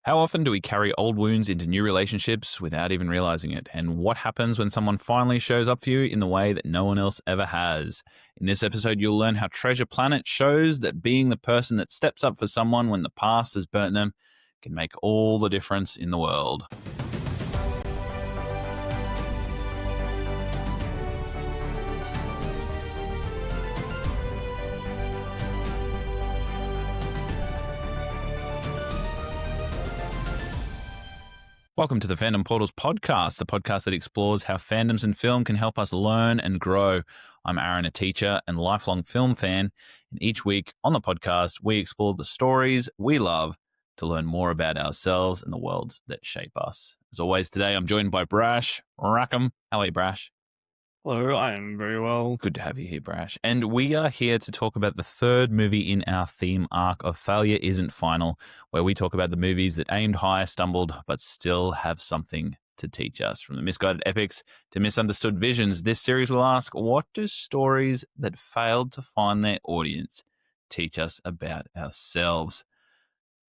How often do we carry old wounds into new relationships without even realizing it? And what happens when someone finally shows up for you in the way that no one else ever has? In this episode, you'll learn how Treasure Planet shows that being the person that steps up for someone when the past has burnt them can make all the difference in the world. Welcome to the Fandom Portals podcast, the podcast that explores how fandoms and film can help us learn and grow. I'm Aaron, a teacher and lifelong film fan, and each week on the podcast, we explore the stories we love to learn more about ourselves and the worlds that shape us. As always, today I'm joined by Brash. Rackham. How are you, Brash? Hello, I am very well. Good to have you here, Brash. And we are here to talk about the third movie in our theme arc of Failure Isn't Final, where we talk about the movies that aimed high, stumbled, but still have something to teach us. From the misguided epics to misunderstood visions, this series will ask, what do stories that failed to find their audience teach us about ourselves?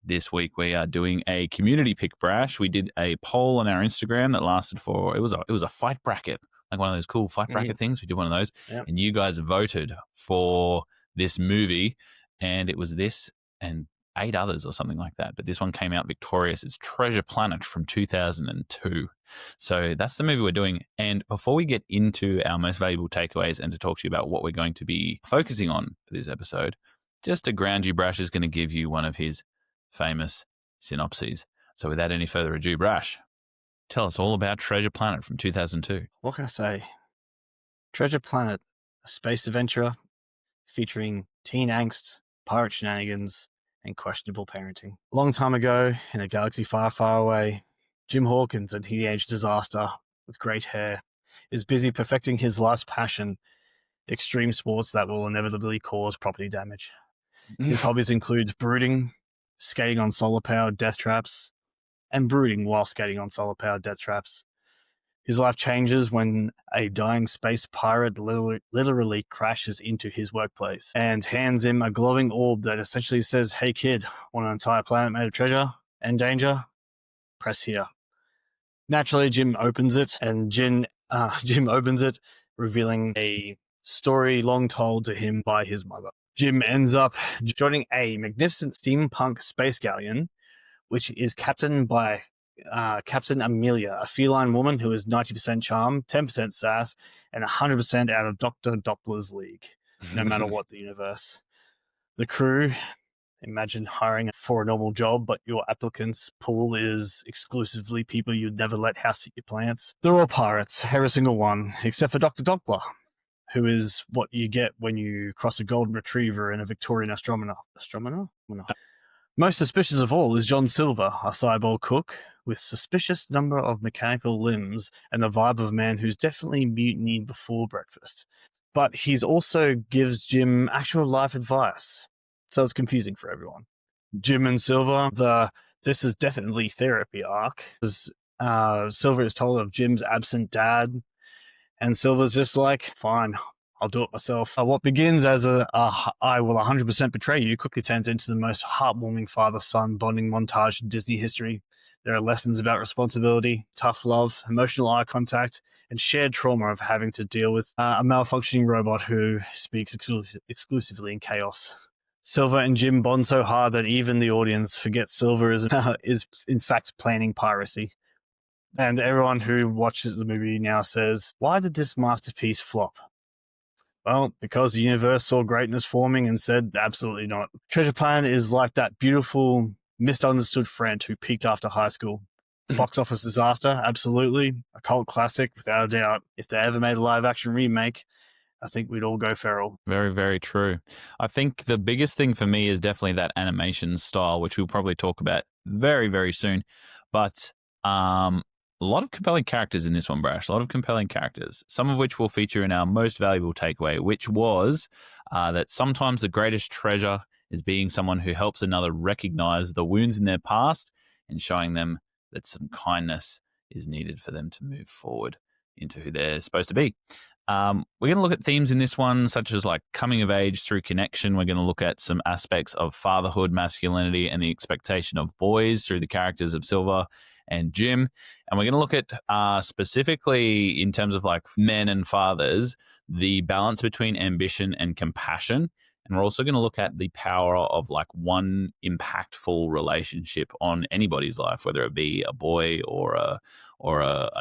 This week we are doing a community pick, Brash. We did a poll on our Instagram that lasted for, it was a fight bracket. Like one of those cool fight bracket things. We did one of those. Yep. And you guys voted for this movie. And it was this and 8 others or something like that. But this one came out victorious. It's Treasure Planet from 2002. So that's the movie we're doing. And before we get into our most valuable takeaways and to talk to you about what we're going to be focusing on for this episode, just to ground you, Brash is going to give you one of his famous synopses. So without any further ado, Brash, tell us all about Treasure Planet from 2002. What can I say? Treasure Planet, a space adventure featuring teen angst, pirate shenanigans, and questionable parenting. A long time ago, in a galaxy far, far away, Jim Hawkins, a teenage disaster with great hair, is busy perfecting his life's passion, extreme sports that will inevitably cause property damage. His hobbies include brooding, skating on solar-powered death traps, and brooding while skating on solar-powered death traps. His life changes when a dying space pirate literally crashes into his workplace and hands him a glowing orb that essentially says, "Hey kid, want an entire planet made of treasure and danger? Press here." Naturally, Jim opens it, revealing a story long told to him by his mother. Jim ends up joining a magnificent steampunk space galleon, which is captained by Captain Amelia, a feline woman who is 90% charm, 10% sass, and 100% out of Dr. Doppler's league, no matter what the universe. The crew, imagine hiring for a normal job, but your applicants pool is exclusively people you'd never let house sit your plants. They're all pirates, every single one, except for Dr. Doppler, who is what you get when you cross a golden retriever and a Victorian astronomer. Most suspicious of all is John Silver, a cyborg cook with suspicious number of mechanical limbs and the vibe of a man who's definitely mutinied before breakfast. But he's also gives Jim actual life advice, so it's confusing for everyone. Jim and Silver, this is definitely therapy arc. Silver is told of Jim's absent dad, and Silver's just like, fine, I'll do it myself. What begins as I will 100% betray you quickly turns into the most heartwarming father-son bonding montage in Disney history. There are lessons about responsibility, tough love, emotional eye contact, and shared trauma of having to deal with a malfunctioning robot who speaks exclusively in chaos. Silver and Jim bond so hard that even the audience forgets Silver is in fact planning piracy. And everyone who watches the movie now says, why did this masterpiece flop? Well, because the universe saw greatness forming and said, absolutely not. Treasure Planet is like that beautiful, misunderstood friend who peaked after high school. Box office disaster, absolutely. A cult classic, without a doubt. If they ever made a live-action remake, I think we'd all go feral. Very, very true. I think the biggest thing for me is definitely that animation style, which we'll probably talk about very, very soon. But a lot of compelling characters in this one, Brash. A lot of compelling characters, some of which will feature in our most valuable takeaway, which was that sometimes the greatest treasure is being someone who helps another recognize the wounds in their past and showing them that some kindness is needed for them to move forward. into who they're supposed to be. We're going to look at themes in this one, such as like coming of age through connection. We're going to look at some aspects of fatherhood, masculinity, and the expectation of boys through the characters of Silver and Jim. And we're going to look at specifically in terms of like men and fathers, the balance between ambition and compassion. And we're also going to look at the power of like one impactful relationship on anybody's life, whether it be a boy or a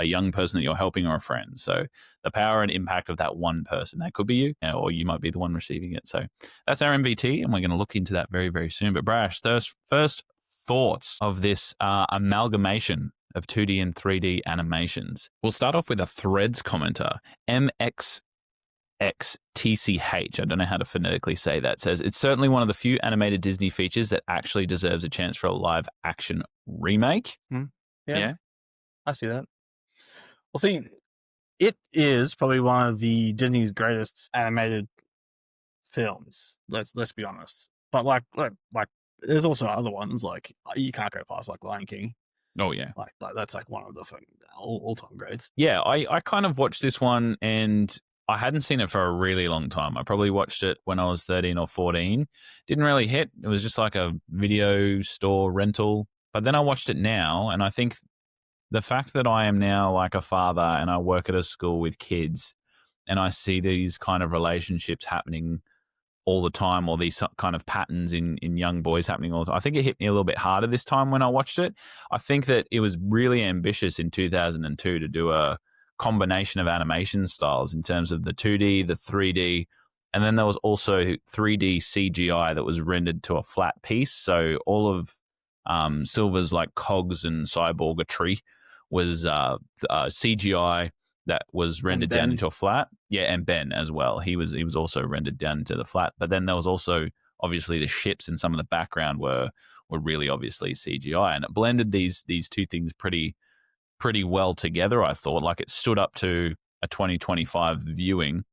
young person that you're helping or a friend. So the power and impact of that one person. That could be you, or you might be the one receiving it. So that's our MVT, and we're going to look into that very, very soon. But Brash, first thoughts of this amalgamation of 2D and 3D animations. We'll start off with a Threads commenter, MXXTCH. I don't know how to phonetically say that. It says, it's certainly one of the few animated Disney features that actually deserves a chance for a live action remake. Yeah. I see that. Well, see, it is probably one of the Disney's greatest animated films. Let's be honest. But like, there's also other ones like you can't go past like Lion King. Oh yeah, like that's like one of the all-time greats. Yeah, I kind of watched this one and I hadn't seen it for a really long time. I probably watched it when I was 13 or 14. Didn't really hit. It was just like a video store rental. But then I watched it now, and I think the fact that I am now like a father and I work at a school with kids and I see these kind of relationships happening all the time, or these kind of patterns in young boys happening all the time. I think it hit me a little bit harder this time when I watched it. I think that it was really ambitious in 2002 to do a combination of animation styles in terms of the 2D, the 3D, and then there was also 3D CGI that was rendered to a flat piece. So all of Silver's like cogs and cyborgatry was CGI that was rendered down into a flat. Yeah, and Ben as well. He was also rendered down into the flat. But then there was also obviously the ships and some of the background were really obviously CGI, and it blended these two things pretty well together. I thought like it stood up to a 2025 viewing.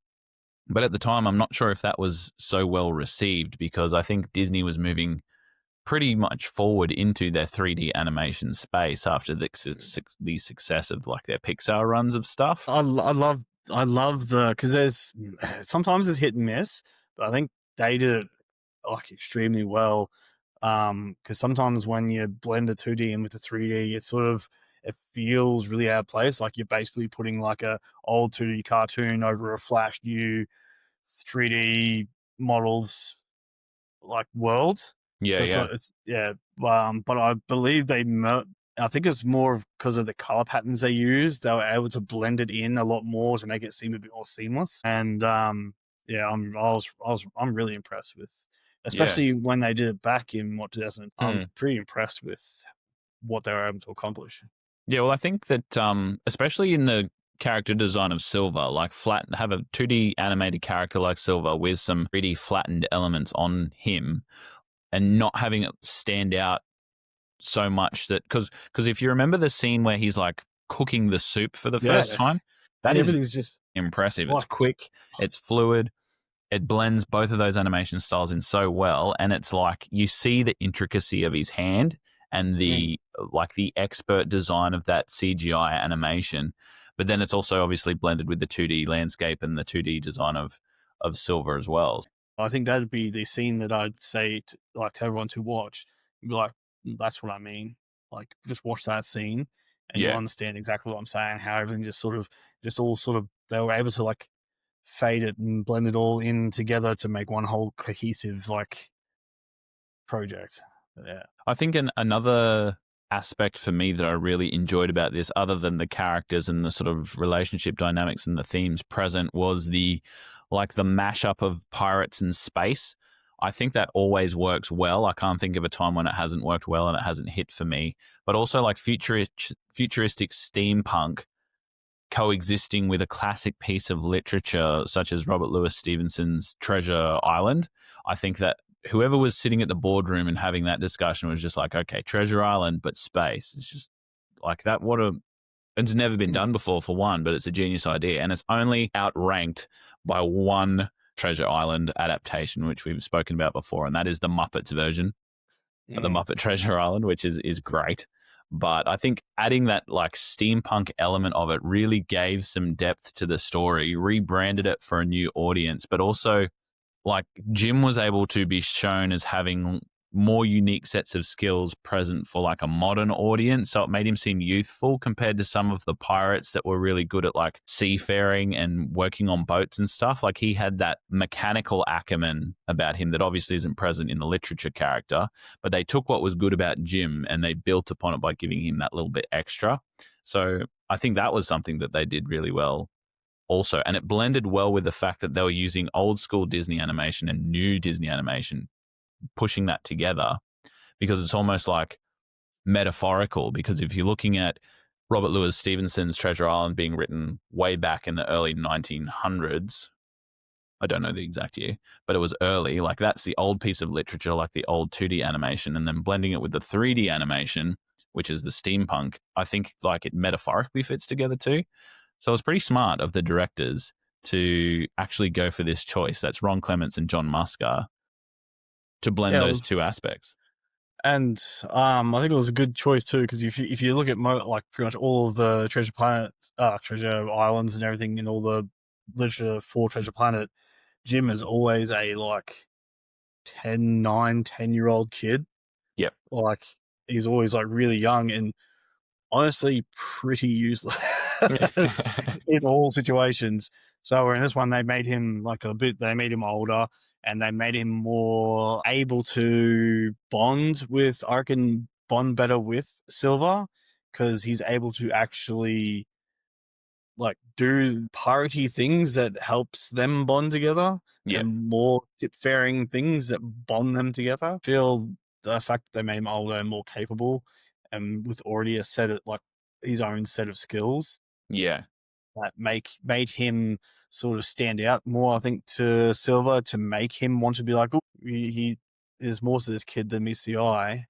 But at the time, I'm not sure if that was so well received because I think Disney was moving pretty much forward into their 3D animation space after the success of like their Pixar runs of stuff. I love the, because there's sometimes it's hit and miss, but I think they did it like extremely well. Because sometimes when you blend the 2D in with the 3D, it feels really out of place. Like you're basically putting like a old 2D cartoon over a flash new 3D models like world. Yeah, But I believe I think it's more because of the color patterns they use. They were able to blend it in a lot more to make it seem a bit more seamless. And I'm really impressed with, especially when they did it back in 2000. I'm pretty impressed with what they were able to accomplish. Yeah, well, I think that especially in the character design of Silver, like have a 2D animated character like Silver with some 3D flattened elements on him, and not having it stand out so much that because if you remember the scene where he's like cooking the soup for the first time, that is everything's just impressive. It's quick, it's fluid, it blends both of those animation styles in so well, and it's like you see the intricacy of his hand and the like the expert design of that CGI animation, but then it's also obviously blended with the 2D landscape and the 2D design of Silver as well. I think that'd be the scene that I'd say to everyone to watch. Be like, that's what I mean. Like, just watch that scene, and you'll understand exactly what I'm saying. How everything they were able to like fade it and blend it all in together to make one whole cohesive like project. Yeah, I think another aspect for me that I really enjoyed about this, other than the characters and the sort of relationship dynamics and the themes present, was the mashup of pirates and space. I think that always works well. I can't think of a time when it hasn't worked well and it hasn't hit for me. But also like futuristic steampunk coexisting with a classic piece of literature such as Robert Louis Stevenson's Treasure Island. I think that whoever was sitting at the boardroom and having that discussion was just like, okay, Treasure Island, but space. It's just like that. It's never been done before, for one, but it's a genius idea. And it's only outranked by one Treasure Island adaptation, which we've spoken about before, and that is the Muppets version of the Muppet Treasure Island, which is great. But I think adding that like steampunk element of it really gave some depth to the story, rebranded it for a new audience, but also like Jim was able to be shown as having more unique sets of skills present for like a modern audience. So it made him seem youthful compared to some of the pirates that were really good at like seafaring and working on boats and stuff. Like he had that mechanical acumen about him that obviously isn't present in the literature character, but they took what was good about Jim and they built upon it by giving him that little bit extra. So I think that was something that they did really well also. And it blended well with the fact that they were using old school Disney animation and new Disney animation, pushing that together because it's almost like metaphorical. Because if you're looking at Robert Louis Stevenson's Treasure Island being written way back in the early 1900s, I don't know the exact year, but it was early. Like that's the old piece of literature, like the old 2D animation, and then blending it with the 3D animation, which is the steampunk. I think like it metaphorically fits together too. So it was pretty smart of the directors to actually go for this choice. That's Ron Clements and John Musker to blend Yeah, those two aspects. and I think it was a good choice too, because if you look at like pretty much all of the Treasure Planets, Treasure Islands, and everything in all the literature for Treasure Planet, Jim is always a like 10-year-old kid. Yep. Like he's always like really young and honestly pretty useless in all situations. So in this one, they made him like they made him older and they made him more able to I reckon, bond better with Silver because he's able to actually like do piratey things that helps them bond together Yep. and more shipfaring things that bond them together. I feel the fact that they made him older and more capable and with already a set of like his own set of skills Yeah. that made him sort of stand out more, I think, to Silver to make him want to be like, oh, he there's more to this kid than meets the eye.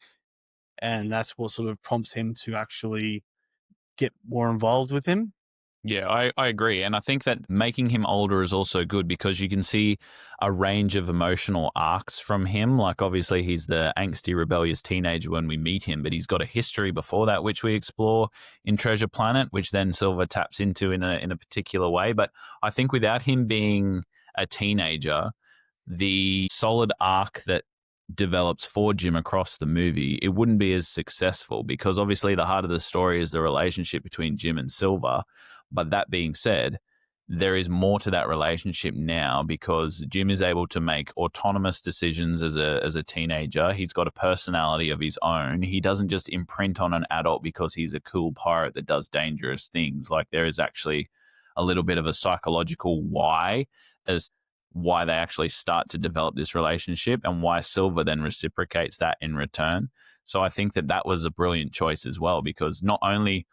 And that's what sort of prompts him to actually get more involved with him. Yeah, I agree. And I think that making him older is also good because you can see a range of emotional arcs from him. Like, obviously, he's the angsty, rebellious teenager when we meet him, but he's got a history before that, which we explore in Treasure Planet, which then Silver taps into in a particular way. But I think without him being a teenager, the solid arc that develops for Jim across the movie, it wouldn't be as successful because obviously the heart of the story is the relationship between Jim and Silver. But that being said, there is more to that relationship now because Jim is able to make autonomous decisions as a teenager. He's got a personality of his own. He doesn't just imprint on an adult because he's a cool pirate that does dangerous things. Like there is actually a little bit of a psychological why as why they actually start to develop this relationship and why Silver then reciprocates that in return. So I think that that was a brilliant choice as well because not only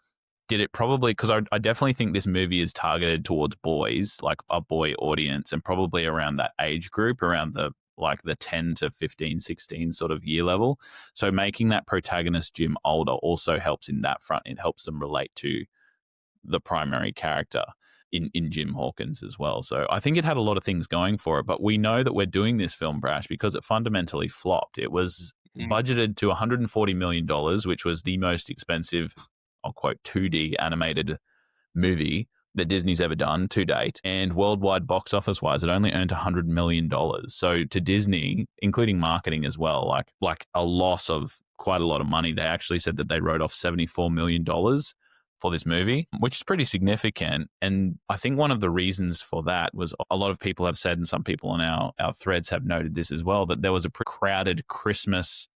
did it probably because I definitely think this movie is targeted towards boys, like a boy audience, and probably around that age group, around the like the 10 to 15, 16 sort of year level. So making that protagonist Jim older also helps in that front. It helps them relate to the primary character in Jim Hawkins as well. So I think it had a lot of things going for it, but we know that we're doing this film, Brash, because it fundamentally flopped. It was budgeted to $140 million, which was the most expensive, I'll quote, 2D animated movie that Disney's ever done to date. And worldwide box office wise, it only earned $100 million. So to Disney, including marketing as well, like a loss of quite a lot of money. They actually said that they wrote off $74 million for this movie, which is pretty significant. And I think one of the reasons for that was a lot of people have said, and some people on our threads have noted this as well, that there was a crowded Christmas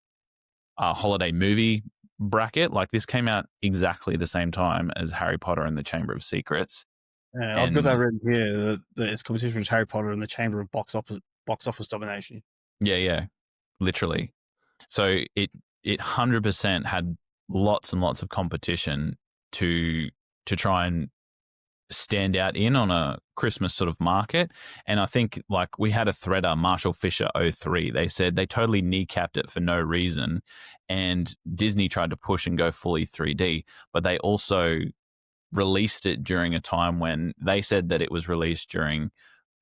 holiday movie bracket. Like this came out exactly the same time as Harry Potter and the Chamber of Secrets. Yeah, I've got that And written here that it's competition with Harry Potter and the Chamber of box office domination. yeah, literally. So it 100% had lots and lots of competition to try and stand out in on a Christmas sort of market. And I think like we had a threader, Marshall Fisher 03. They said they totally kneecapped it for no reason. And Disney tried to push and go fully 3D, but they also released it during a time when they said that it was released during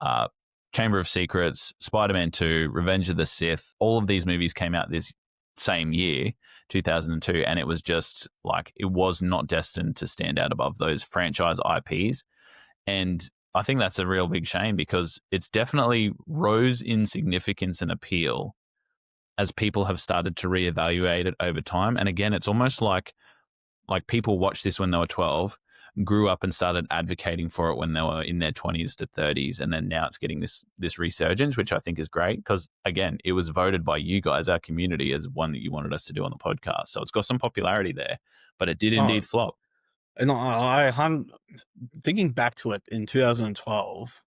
uh, Chamber of Secrets, Spider-Man 2, Revenge of the Sith. All of these movies came out this same year, 2002, and it was just like it was not destined to stand out above those franchise IPs. And I think that's a real big shame because it's definitely rose in significance and appeal as people have started to reevaluate it over time. And again, it's almost like people watched this when they were 12, grew up and started advocating for it when they were in their 20s to 30s, and then now it's getting this resurgence, which I think is great because again, it was voted by you guys, our community, as one that you wanted us to do on the podcast. So it's got some popularity there, but it did Oh, indeed flop. and I'm thinking back to it in 2012,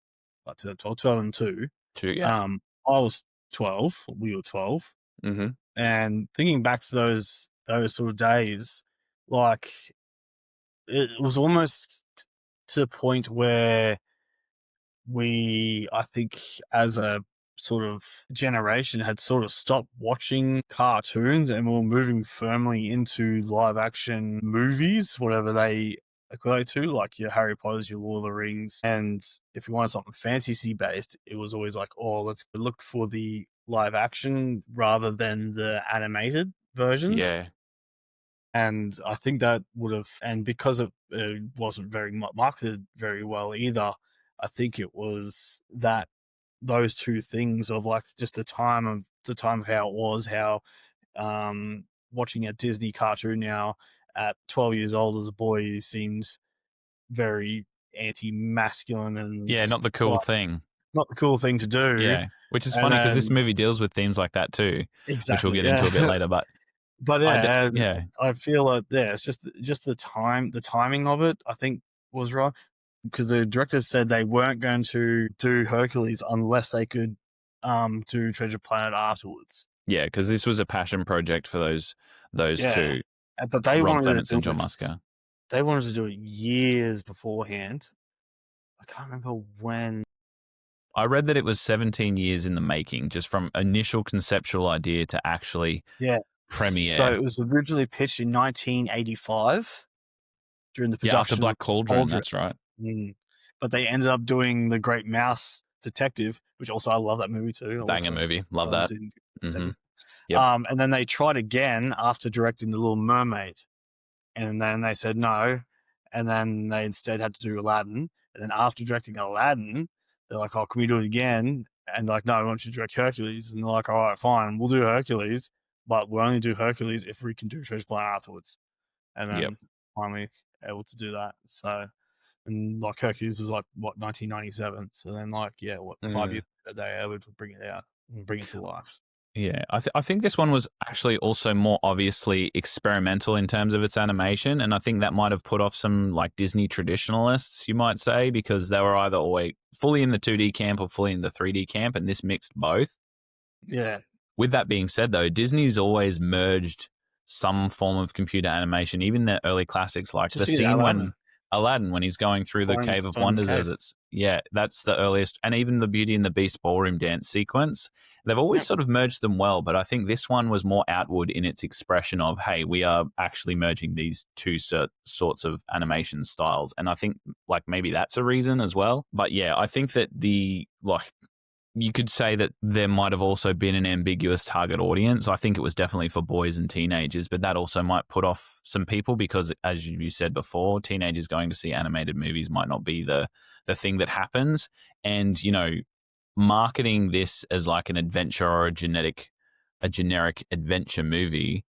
2002. True, yeah. I was 12. We were 12, Mm-hmm. and thinking back to those sort of days, like it was almost to the point where I think, as a sort of generation, had sort of stopped watching cartoons and were moving firmly into live action movies, whatever they equate to, like your Harry Potter's, your Lord of the Rings. And if you wanted something fantasy based, it was always like, oh, let's look for the live action rather than the animated versions. Yeah. And I think that would have, and because it wasn't very marketed very well either, I think it was that those two things of like just the time of how it was, how watching a Disney cartoon now at 12 years old as a boy seems very anti-masculine and Yeah, not the cool like thing. not the cool thing to do. Yeah, which is And funny because this then movie deals with themes like that too, which we'll exactly, get into a bit yeah. later. But But yeah, I feel like it's just the timing of it, I think, was wrong, because the directors said they weren't going to do Hercules unless they could do Treasure Planet afterwards. yeah, because this was a passion project for those Yeah, two, but they Rob wanted Clements to and do John it. Musker. They wanted to do it years beforehand. I can't remember when. I read that it was 17 years in the making, just from initial conceptual idea to actually Yeah, so premiere. it was originally pitched in 1985 during the Yeah, after production of Black Cauldron, Cauldron. that's right. Mm. But they ended up doing The Great Mouse Detective, which also I love that movie too. Banger Also, movie, love rather that. than Mm-hmm. Detective. Yep, And then they tried again after directing The Little Mermaid, and then they said no, and then they instead had to do Aladdin. And then after directing Aladdin, they're like, "Oh, can we do it again?" And like, "No, we want you to direct Hercules." And they're like, "All right, fine, we'll do Hercules, but we'll only do Hercules if we can do Treasure Planet afterwards." And yep. then finally able to do that. So, and like Hercules was like what 1997. So then like, yeah, what, 5 years later they able to bring it out and bring it to life. Yeah, I think this one was actually also more obviously experimental in terms of its animation, and I think that might have put off some like Disney traditionalists, you might say, because they were either always fully in the 2D camp or fully in the 3D camp, and this mixed both. Yeah, With that being said, though, Disney's always merged some form of computer animation, even the early classics, like the just see scene when Aladdin Aladdin, when he's going through the Cave of find the Wonders, as cave. it's, yeah, that's the earliest, and even the Beauty and the Beast ballroom dance sequence. They've always Yep. sort of merged them well, but I think this one was more outward in its expression of, hey, we are actually merging these two sorts of animation styles. And I think like maybe that's a reason as well. But yeah, I think that the like you could say that there might have also been an ambiguous target audience. I think it was definitely for boys and teenagers, but that also might put off some people because, as you said before, teenagers going to see animated movies might not be the thing that happens. And marketing this as like an adventure or a generic adventure movie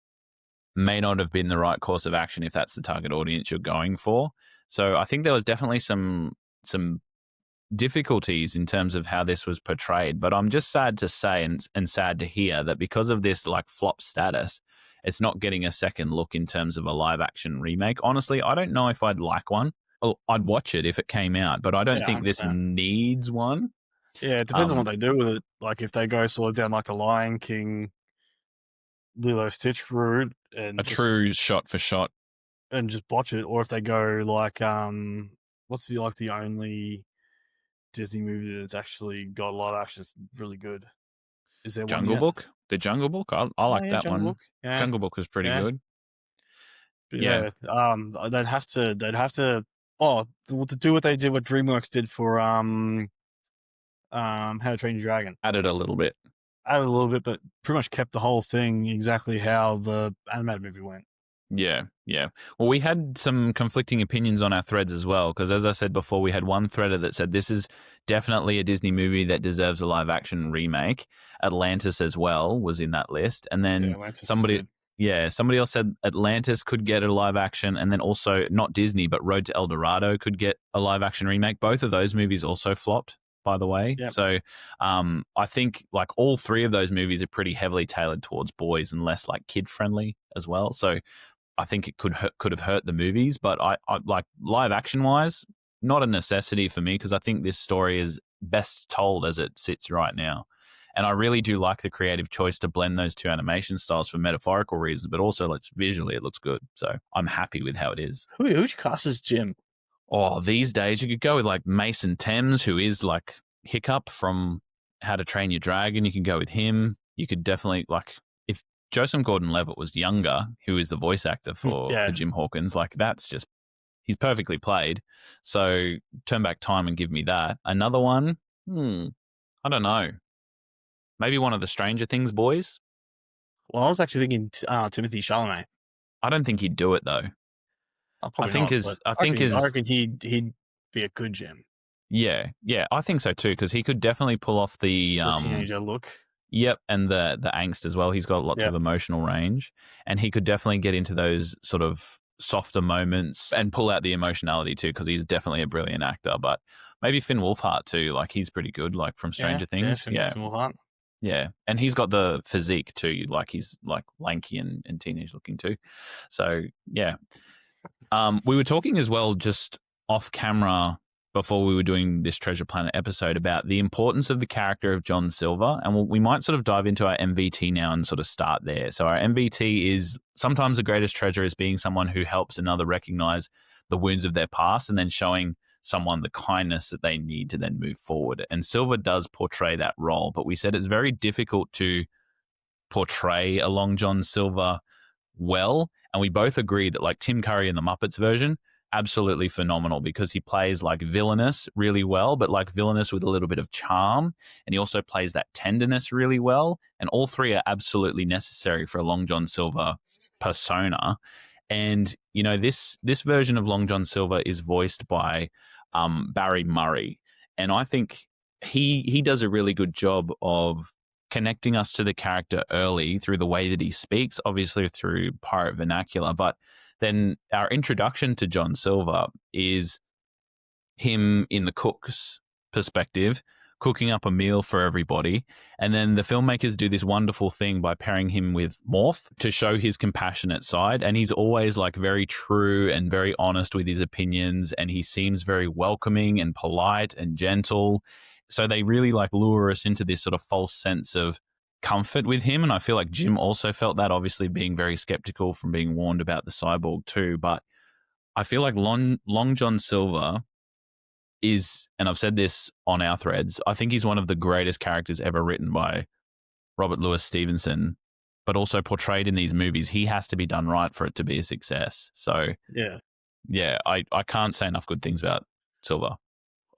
may not have been the right course of action if that's the target audience you're going for. So I think there was definitely some difficulties in terms of how this was portrayed. But I'm just sad to say and sad to hear that because of this like flop status, it's not getting a second look in terms of a live action remake. Honestly, I don't know if I'd like one. Oh, I'd watch it if it came out, but I don't Yeah, think this 100%. needs one. Yeah, it depends on what Um, they do with it. Like if they go sort of down like the Lion King, Lilo Stitch route a true shot for shot. and just botch it, or if they go like what's the only Disney movie that's actually got a lot of action that's really good? Is there one Jungle yet? Book, the Jungle Book, I Oh like yeah, that Jungle one. Book. Yeah, Jungle Book was pretty yeah, good. Yeah, yeah. They'd have to to do what they did, what DreamWorks did for How to Train Your Dragon. added a little bit. added a little bit, but pretty much kept the whole thing exactly how the animated movie went. Yeah, yeah. Well, we had some conflicting opinions on our threads as well, because as I said before, we had one threader that said this is definitely a Disney movie that deserves a live action remake. Atlantis as well was in that list. And Yeah, then Atlantis is somebody, good. yeah, somebody else said Atlantis could get a live action, and then also not Disney, but Road to El Dorado could get a live action remake. Both of those movies also flopped, by the way. Yep. So I think like all three of those movies are pretty heavily tailored towards boys and less like kid friendly as well. So I think it could have hurt the movies, but I like live action wise, not a necessity for me because I think this story is best told as it sits right now. And I really do like the creative choice to blend those two animation styles for metaphorical reasons, but also like visually it looks good. So I'm happy with how it is. Who'd you cast as Jim? Oh, these days you could go with like Mason Thames, who is like Hiccup from How to Train Your Dragon. You could go with him. You could definitely like if Joseph Gordon-Levitt was younger, who is the voice actor for Yeah. Jim Hawkins, like that's just he's perfectly played. So turn back time and give me that. Another one, I don't know. Maybe one of the Stranger Things boys. Well, I was actually thinking Timothy Chalamet. I don't think he'd do it though. Oh, I probably think not, his but I I think reckon, I his reckon he'd be a good Jim. yeah, I think so too because he could definitely pull off The teenager look. yep, and the angst as well. He's got lots Yeah. of emotional range, and he could definitely get into those sort of softer moments and pull out the emotionality too, because he's definitely a brilliant actor. But maybe Finn Wolfhard too, like he's pretty good, like from Yeah. Stranger Yeah. Things. Yeah, Finn Wolfhard. yeah, and he's got the physique too, like he's like lanky and teenage looking too. So yeah, we were talking as well just off camera before we were doing this Treasure Planet episode about the importance of the character of John Silver. And we might sort of dive into our MVT now and sort of start there. So, our MVT is sometimes the greatest treasure is being someone who helps another recognize the wounds of their past and then showing someone the kindness that they need to then move forward. And Silver does portray that role, but we said it's very difficult to portray a Long John Silver well. And we both agree that like Tim Curry in the Muppets version, absolutely phenomenal because he plays like villainous really well, but like villainous with a little bit of charm. And he also plays that tenderness really well. And all three are absolutely necessary for a Long John Silver persona. And you know this version of Long John Silver is voiced by Barry Murray, and I think he does a really good job of connecting us to the character early through the way that he speaks, obviously through pirate vernacular. But then our introduction to John Silver is him in the cook's perspective, cooking up a meal for everybody. And then the filmmakers do this wonderful thing by pairing him with Morph to show his compassionate side. And he's always like very true and very honest with his opinions. And he seems very welcoming and polite and gentle. So they really like lure us into this sort of false sense of comfort with him. And I feel like Jim also felt that, obviously being very skeptical from being warned about the cyborg too. But I feel like Long John Silver is, and I've said this on our threads, I think he's one of the greatest characters ever written by Robert Louis Stevenson, but also portrayed in these movies. He has to be done right for it to be a success. So, Yeah. yeah, I can't say enough good things about Silver.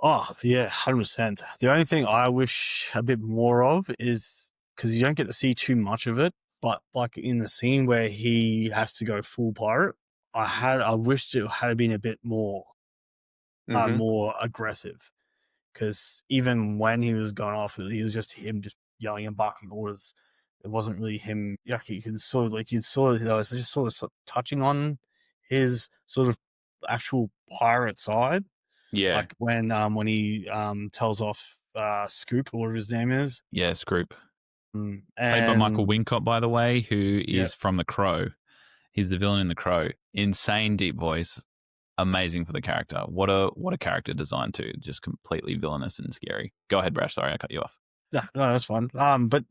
Oh, yeah, 100%. The only thing I wish a bit more of is because you don't get to see too much of it, but like in the scene where he has to go full pirate, I wished it had been a bit more aggressive because even when he was going off, he was just him just yelling and barking orders. It wasn't really him. Yeah, you can sort of like it's just sort of touching on his sort of actual pirate side, Yeah, like when he tells off Scoop or whatever his name is. yeah, Scroop. Played by Michael And Wincott, by the way, who yeah, is from The Crow. He's the villain in The Crow. Insane deep voice, amazing for the character. What a character design too. Just completely villainous and scary. Go ahead, Brash. Sorry, I cut you off. yeah, no, that's fine.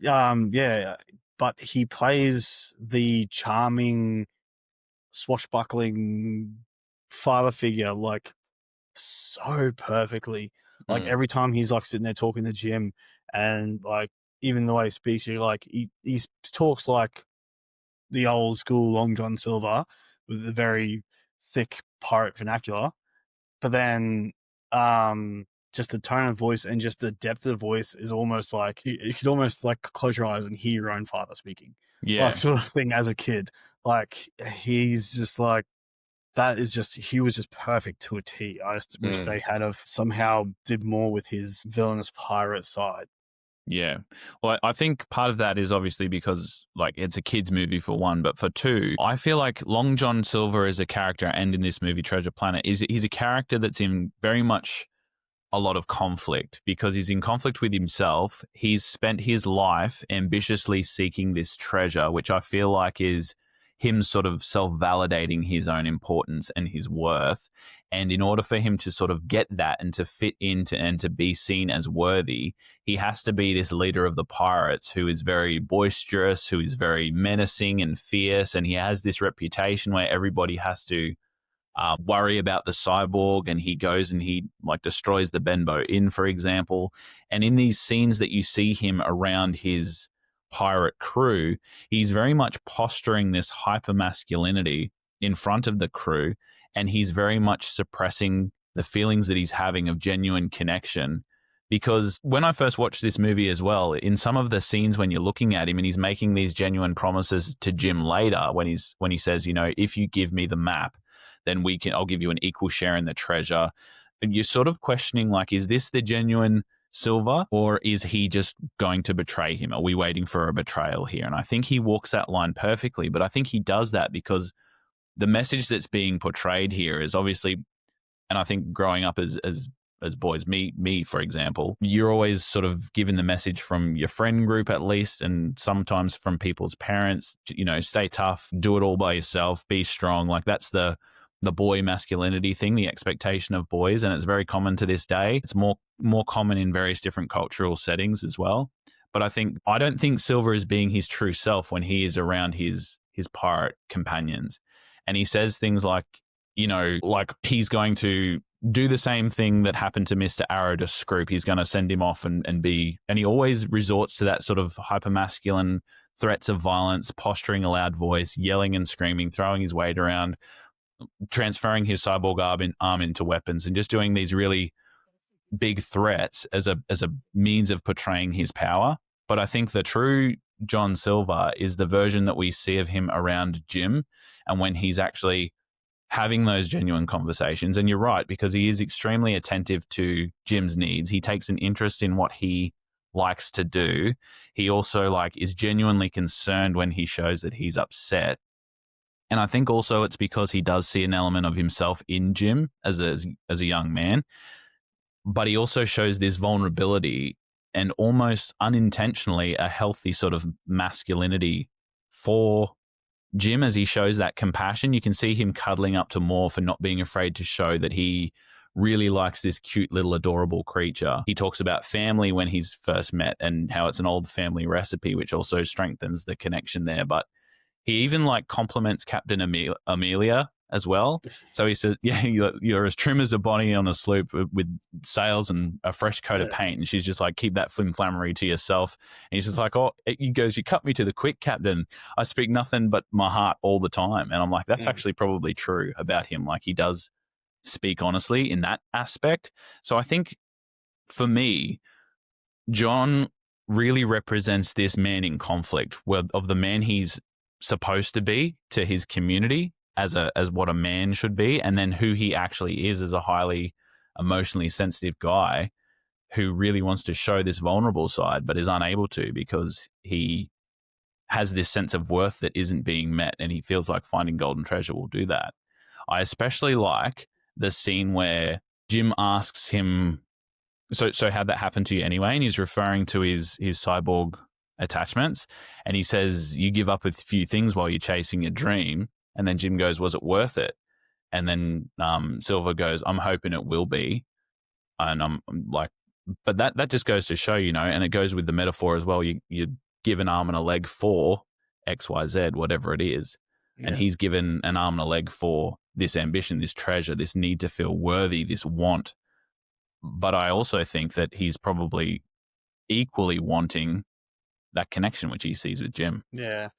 Yeah, but he plays the charming, swashbuckling father figure like so perfectly. Like Mm. every time he's like sitting there talking to Jim, and like even the way he speaks, you're like he talks like the old school Long John Silver with a very thick pirate vernacular. But then just the tone of voice and just the depth of voice is almost like you could almost like close your eyes and hear your own father speaking, like Yeah. sort of thing as a kid. Like he's just like that is just he was just perfect to a T. I just wish they had of somehow did more with his villainous pirate side. Yeah. Well, I think part of that is obviously because, like, it's a kid's movie for one, but for two, I feel like Long John Silver as a character and in this movie, Treasure Planet, he's a character that's in very much a lot of conflict because he's in conflict with himself. He's spent his life ambitiously seeking this treasure, which I feel like is him sort of self-validating his own importance and his worth. And in order for him to sort of get that and to fit into and to be seen as worthy, he has to be this leader of the pirates who is very boisterous, who is very menacing and fierce. And he has this reputation where everybody has to worry about the cyborg, and he goes and he like destroys the Benbow Inn, for example. And in these scenes that you see him around his pirate crew, he's very much posturing this hyper masculinity in front of the crew, and he's very much suppressing the feelings that he's having of genuine connection. Because when I first watched this movie as well, in some of the scenes when you're looking at him and he's making these genuine promises to Jim later, when he says, you know, if you give me the map, then I'll give you an equal share in the treasure. And you're sort of questioning, like, is this the genuine Silver, or is he just going to betray him? Are we waiting for a betrayal here? And I think he walks that line perfectly, but I think he does that because the message that's being portrayed here is obviously, and I think growing up as boys, me for example, you're always sort of given the message from your friend group at least, and sometimes from people's parents, you know, stay tough, do it all by yourself, be strong. Like that's the boy masculinity thing, the expectation of boys, and it's very common to this day. It's more common in various different cultural settings as well. But I don't think Silver is being his true self when he is around his pirate companions, and he says things like, you know, like he's going to do the same thing that happened to Mr. Arrow to Scroop. He's going to send him off and he always resorts to that sort of hypermasculine threats of violence, posturing a loud voice, yelling and screaming, throwing his weight around, transferring his cyborg arm into weapons, and just doing these really big threats as a means of portraying his power. But I think the true John Silver is the version that we see of him around Jim, and when he's actually having those genuine conversations. And you're right, because he is extremely attentive to Jim's needs. He takes an interest in what he likes to do. He also like is genuinely concerned when he shows that he's upset. And I think also it's because he does see an element of himself in Jim as a young man, but he also shows this vulnerability and almost unintentionally a healthy sort of masculinity for Jim as he shows that compassion. You can see him cuddling up to Moore for not being afraid to show that he really likes this cute little adorable creature. He talks about family when he's first met and how it's an old family recipe, which also strengthens the connection there. But he even like compliments Captain Amelia as well. So he says, yeah, you're as trim as a bonnie on a sloop with sails and a fresh coat of paint. And she's just like, keep that flim-flammery to yourself. And he's just like, oh, he goes, you cut me to the quick, Captain. I speak nothing but my heart all the time. And I'm like, that's actually probably true about him. Like he does speak honestly in that aspect. So I think for me, John really represents this man in conflict of the man he's supposed to be to his community as what a man should be, and then who he actually is as a highly emotionally sensitive guy who really wants to show this vulnerable side but is unable to because he has this sense of worth that isn't being met, and he feels like finding golden treasure will do that. I especially like the scene where Jim asks him, so how'd that happen to you anyway? And he's referring to his cyborg attachments, and he says, you give up a few things while you're chasing your dream. And then Jim goes, was it worth it? And then Silver goes, I'm hoping it will be. And I'm like, but that just goes to show, you know, and it goes with the metaphor as well. You give an arm and a leg for XYZ, whatever it is. Yeah. And he's given an arm and a leg for this ambition, this treasure, this need to feel worthy, this want. But I also think that he's probably equally wanting that connection which he sees with Jim. Yeah.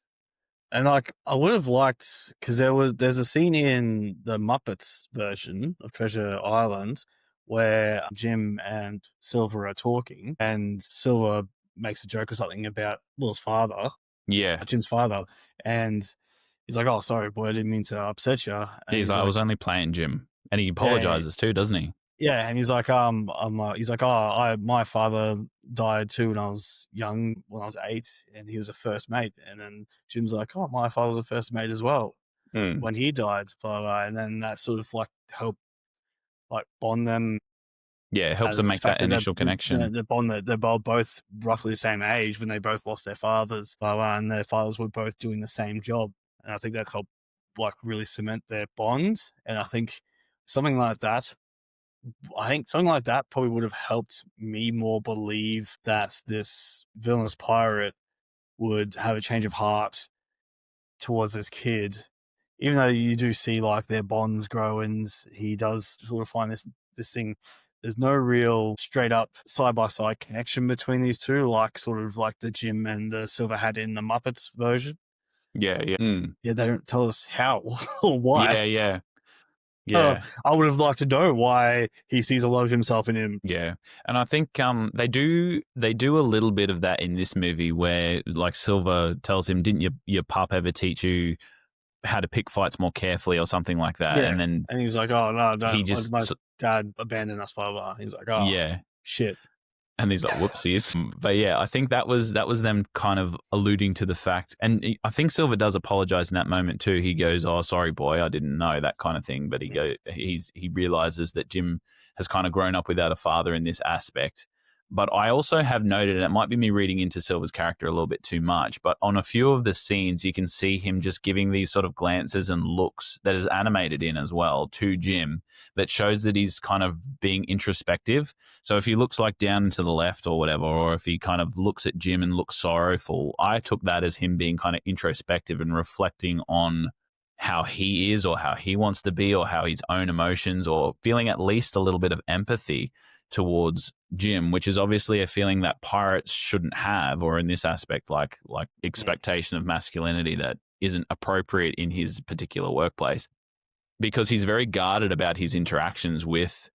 And like I would have liked, because there's a scene in the Muppets version of Treasure Island where Jim and Silver are talking, and Silver makes a joke or something about Will's father, Yeah. Jim's father, and he's like, "Oh, sorry, boy, I didn't mean to upset you." And He's he's like, I like, was only playing Jim. And he "Yeah, apologizes too, doesn't he? yeah," and he's like, he's like, my father died too when I was young, when I was 8, and he was a first mate." And then Jim's like, "Oh, my father was a first mate as well Mm. when he died." Blah, blah, blah. And then that sort of like helped like bond them, Yeah, it helps them as the make fact that that initial connection. the bond that they're both roughly the same age when they both lost their fathers, blah, blah, and their fathers were both doing the same job. And I think that helped like really cement their bond. And I think something like that probably would have helped me more believe that this villainous pirate would have a change of heart towards this kid, even though you do see like their bonds grow, and he does sort of find this thing. There's no real straight up side by side connection between these two, like sort of like the Jim and the Silver had in the Muppets version. Yeah, yeah. Mm. Yeah, they don't tell us how or why. Yeah, yeah. Yeah. I would have liked to know why he sees a lot of himself in him. Yeah, and I think they do a little bit of that in this movie where like Silver tells him, "Didn't your pup ever teach you how to pick fights more carefully or something like that?" Yeah, And then and he's like, "Oh no, he no, just my dad abandoned us." Blah blah. He's like, "Oh yeah, shit." and he's like, "Whoopsies." But yeah, I think that was them kind of alluding to the fact, and I think Silver does apologize in that moment too. He goes, "Oh, sorry, boy, I didn't know," that kind of thing. But he realizes that Jim has kind of grown up without a father in this aspect. But I also have noted, and it might be me reading into Silver's character a little bit too much, but on a few of the scenes, you can see him just giving these sort of glances and looks that is animated in as well to Jim that shows that he's kind of being introspective. So if he looks like down to the left or whatever, or if he kind of looks at Jim and looks sorrowful, I took that as him being kind of introspective and reflecting on how he is or how he wants to be or how his own emotions or feeling at least a little bit of empathy towards Jim, which is obviously a feeling that pirates shouldn't have, or in this aspect, like expectation of masculinity that isn't appropriate in his particular workplace, because he's very guarded about his interactions with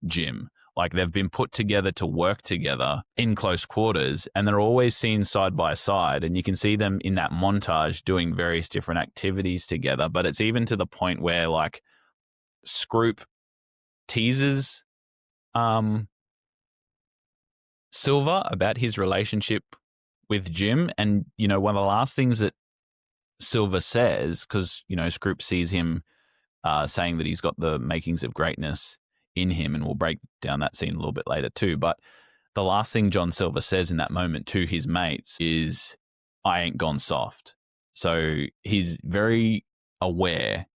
Jim. Like they've been put together to work together in close quarters, and they're always seen side by side. And you can see them in that montage doing various different activities together. But it's even to the point where like Scroop teases Silver about his relationship with Jim. And, one of the last things that Silver says, because, Scroop sees him saying that he's got the makings of greatness in him, and we'll break down that scene a little bit later too. But the last thing John Silver says in that moment to his mates is, "I ain't gone soft." So he's very aware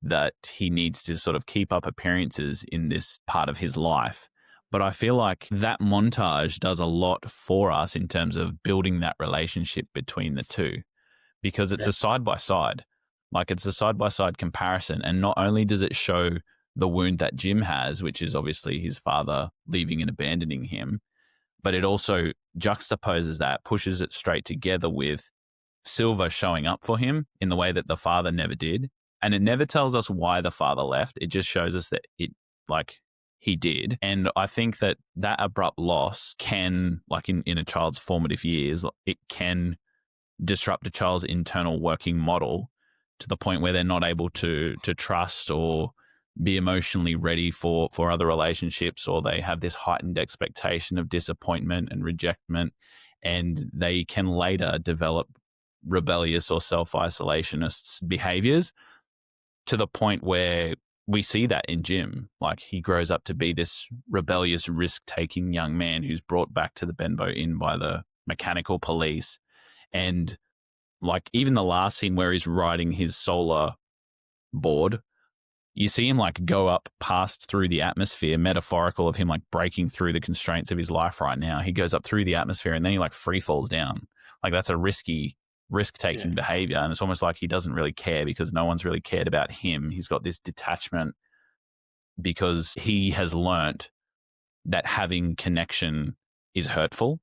that he needs to sort of keep up appearances in this part of his life. But I feel like that montage does a lot for us in terms of building that relationship between the two, because it's Yeah. a side by side. Like it's a side by side comparison. And not only does it show the wound that Jim has, which is obviously his father leaving and abandoning him, but it also juxtaposes that, pushes it straight together with Silver showing up for him in the way that the father never did. And it never tells us why the father left. It just shows us that he did. And I think that abrupt loss can, like in a child's formative years, it can disrupt a child's internal working model to the point where they're not able to trust or be emotionally ready for other relationships, or they have this heightened expectation of disappointment and rejectment, and they can later develop rebellious or self-isolationist behaviors to the point where we see that in Jim. Like he grows up to be this rebellious, risk-taking young man who's brought back to the Benbow Inn by the mechanical police. And like even the last scene where he's riding his solar board, you see him like go up past through the atmosphere, metaphorical of him like breaking through the constraints of his life right now. He goes up through the atmosphere and then he like free falls down. Like that's a risk-taking behavior. And it's almost like he doesn't really care because no one's really cared about him. He's got this detachment because he has learnt that having connection is hurtful.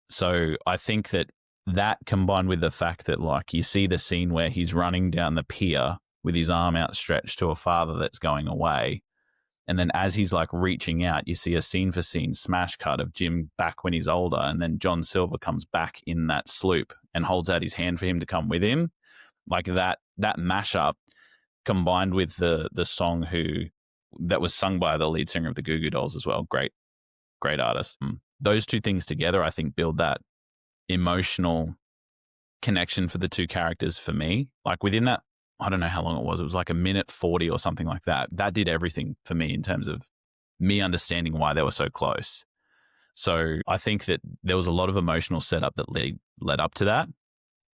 So I think that combined with the fact that like you see the scene where he's running down the pier with his arm outstretched to a father that's going away, And then as he's like reaching out, you see a scene for scene smash cut of Jim back when he's older. And then John Silver comes back in that sloop and holds out his hand for him to come with him. Like that mashup combined with the song that was sung by the lead singer of the Goo Goo Dolls as well. Great artist. Those two things together, I think, build that emotional connection for the two characters for me. Like within that, I don't know how long it was like a minute 40 or something like that. That did everything for me in terms of me understanding why they were so close. So I think that there was a lot of emotional setup that led up to that.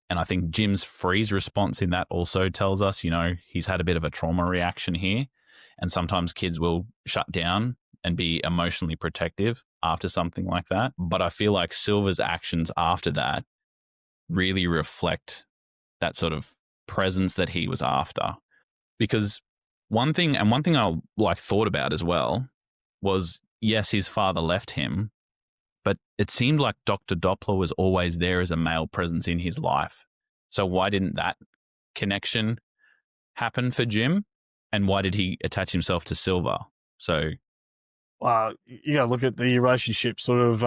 And I think Jim's freeze response in that also tells us, he's had a bit of a trauma reaction here. And sometimes kids will shut down and be emotionally protective after something like that. But I feel like Silver's actions after that really reflect that sort of presence that he was after. Because one thing I like thought about as well was, yes, his father left him, but it seemed like Dr. Doppler was always there as a male presence in his life. So why didn't that connection happen for Jim? And why did he attach himself to Silver? So, you got to look at the relationship sort of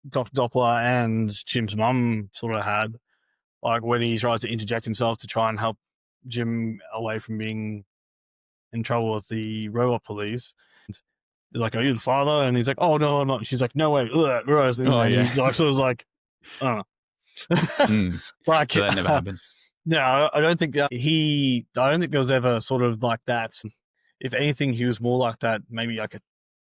Dr. Doppler and Jim's mum sort of had, like when he tries to interject himself to try and help Jim away from being in trouble with the robot police. They're like, "Are you the father?" And he's like, "Oh no, I'm not." She's like, "No way." Gross. And he's like, so it was like, I don't know. Like, so that never happened. No, I don't think I don't think there was ever sort of like that. If anything, he was more like that, maybe like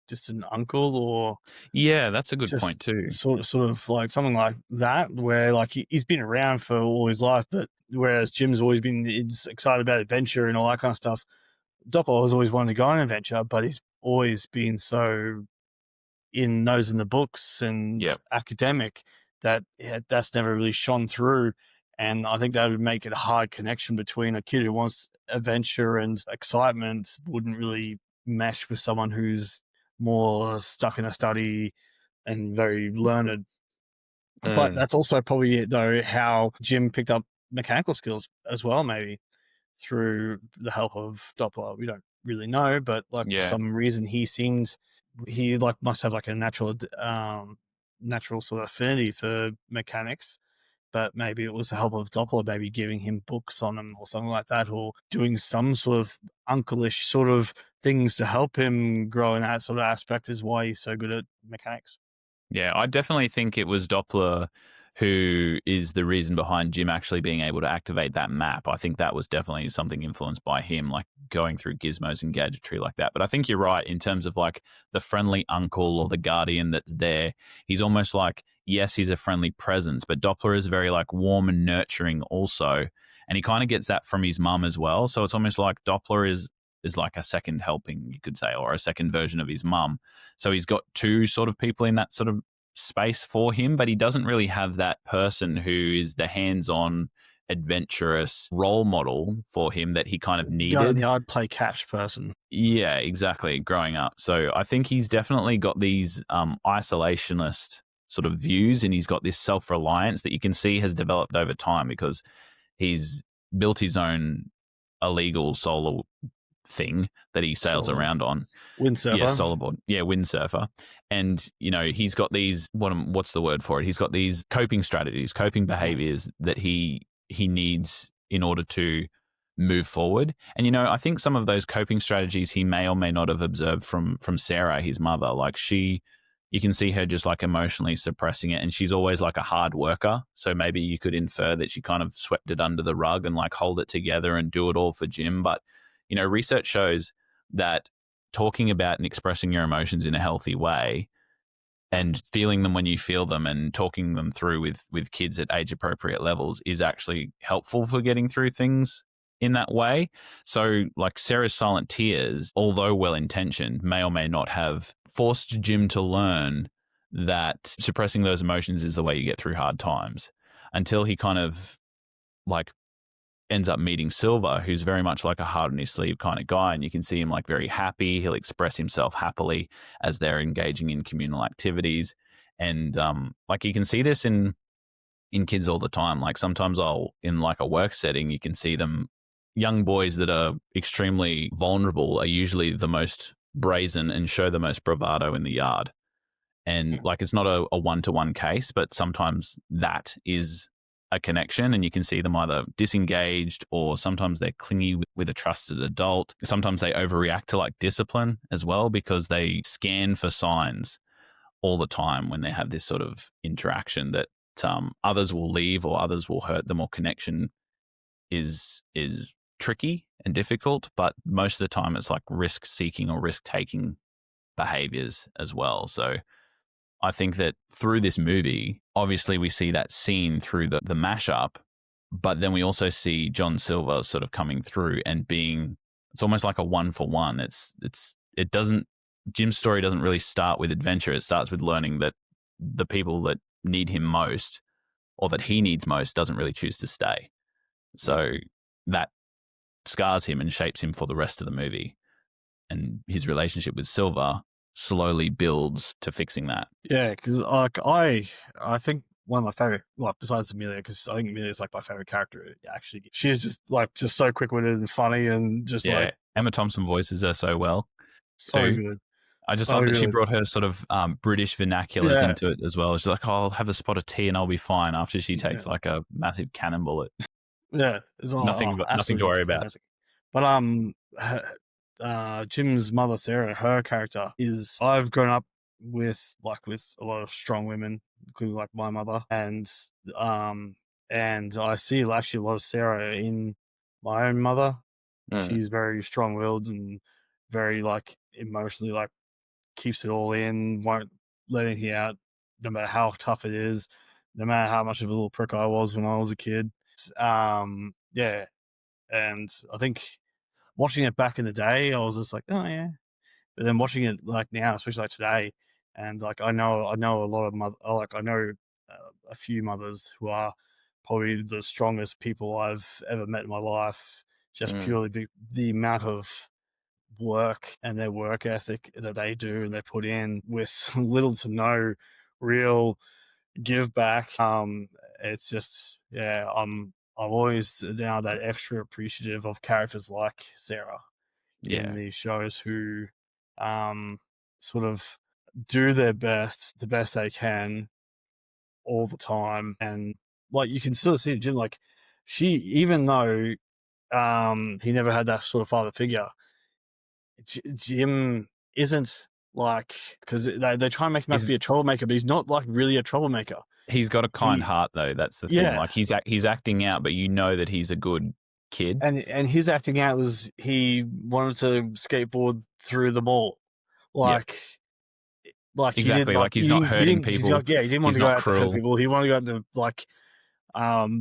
just an uncle, or yeah, that's a good point too. Sort of like something like that, where like he's been around for all his life, but whereas Jim's always been excited about adventure and all that kind of stuff, Doppler has always wanted to go on an adventure, but he's always been so in the books and academic that that's never really shone through. And I think that would make it a hard connection between a kid who wants adventure and excitement wouldn't really mesh with someone who's more stuck in a study and very learned. But that's also probably, though, how Jim picked up mechanical skills as well, maybe through the help of Doppler. We don't really know, but like for some reason he like must have like a natural sort of affinity for mechanics. But maybe it was the help of Doppler, maybe giving him books on them or something like that, or doing some sort of uncle-ish sort of things to help him grow in that sort of aspect is why he's so good at mechanics. Yeah, I definitely think it was Doppler who is the reason behind Jim actually being able to activate that map. I think that was definitely something influenced by him, like going through gizmos and gadgetry like that. But I think you're right in terms of like the friendly uncle or the guardian that's there. He's almost like, yes, he's a friendly presence, but Doppler is very like warm and nurturing also. And he kind of gets that from his mum as well. So it's almost like Doppler is like a second helping, you could say, or a second version of his mum. So he's got two sort of people in that sort of space for him, but he doesn't really have that person who is the hands-on, adventurous role model for him that he kind of needed. Go in the yard, play catch person. Yeah, exactly, growing up. So I think he's definitely got these isolationist sort of views, and he's got this self-reliance that you can see has developed over time because he's built his own illegal solar thing that he sails around on. Windsurfer. Yeah, solar board. Yeah, windsurfer. And, he's got these, what's the word for it? He's got these coping strategies, coping behaviors that he needs in order to move forward. And, I think some of those coping strategies he may or may not have observed from Sarah, his mother. Like you can see her just like emotionally suppressing it. And she's always like a hard worker. So maybe you could infer that she kind of swept it under the rug and like hold it together and do it all for Jim. But research shows that talking about and expressing your emotions in a healthy way and feeling them when you feel them and talking them through with kids at age appropriate levels is actually helpful for getting through things in that way. So like Sarah's silent tears, although well-intentioned, may or may not have forced Jim to learn that suppressing those emotions is the way you get through hard times, until he kind of like ends up meeting Silver, who's very much like a heart on his sleeve kind of guy. And you can see him like very happy. He'll express himself happily as they're engaging in communal activities. And like you can see this in kids all the time. Like sometimes in like a work setting, you can see them young boys that are extremely vulnerable are usually the most brazen and show the most bravado in the yard. And like, it's not a one-to-one case, but sometimes that is a connection, and you can see them either disengaged or sometimes they're clingy with a trusted adult. Sometimes they overreact to like discipline as well because they scan for signs all the time when they have this sort of interaction that others will leave or others will hurt them, or connection is tricky and difficult. But most of the time it's like risk seeking or risk taking behaviors as well. So I think that through this movie, obviously we see that scene through the mashup, but then we also see John Silver sort of coming through and being, it's almost like a one for one. It doesn't, Jim's story doesn't really start with adventure. It starts with learning that the people that need him most, or that he needs most, doesn't really choose to stay. So that scars him and shapes him for the rest of the movie. And his relationship with Silver slowly builds to fixing that. Yeah, because like I think one of my favorite, well, besides Amelia, because I think Amelia's like my favorite character. Actually, she is just so quick witted and funny, and just Yeah, like Emma Thompson voices her so well so too. good, I just so love that she good. brought her sort of British vernaculars Yeah, into it as well. She's like, "Oh, I'll have a spot of tea and I'll be fine," after she yeah, takes like a massive cannon bullet. yeah. It's all Nothing to absolutely worry about. fantastic. But Jim's mother Sarah, her character is I've grown up with a lot of strong women, including like my mother, um and I see actually a lot of Sarah in my own mother. Mm, She's very strong willed and very like emotionally like keeps it all in, won't let anything out, no matter how tough it is, no matter how much of a little prick I was when I was a kid. Yeah, and I think watching it back in the day, I was just like, oh yeah. But then watching it like now, especially like today, and like I know a lot of like I know a few mothers who are probably the strongest people I've ever met in my life, just mm. purely the amount of work and their work ethic that they do and they put in with little to no real give back. It's just yeah, I'm always now that extra appreciative of characters like Sarah in Yeah, these shows who um sort of do their best, the best they can all the time. And like you can sort of see Jim, like she, even though he never had that sort of father figure, Jim isn't like, because they try and make him out to he's be a troublemaker, but he's not like really a troublemaker. he's got a kind He heart though. That's the thing. Yeah, Like, he's acting out, but you know that he's a good kid. and his acting out was he wanted to skateboard through the mall, Yep, like he did exactly. like Like, he's not he hurting didn't he's people. like, yeah, he didn't want He's to go not out to hurt cruel. people. He wanted to go out to like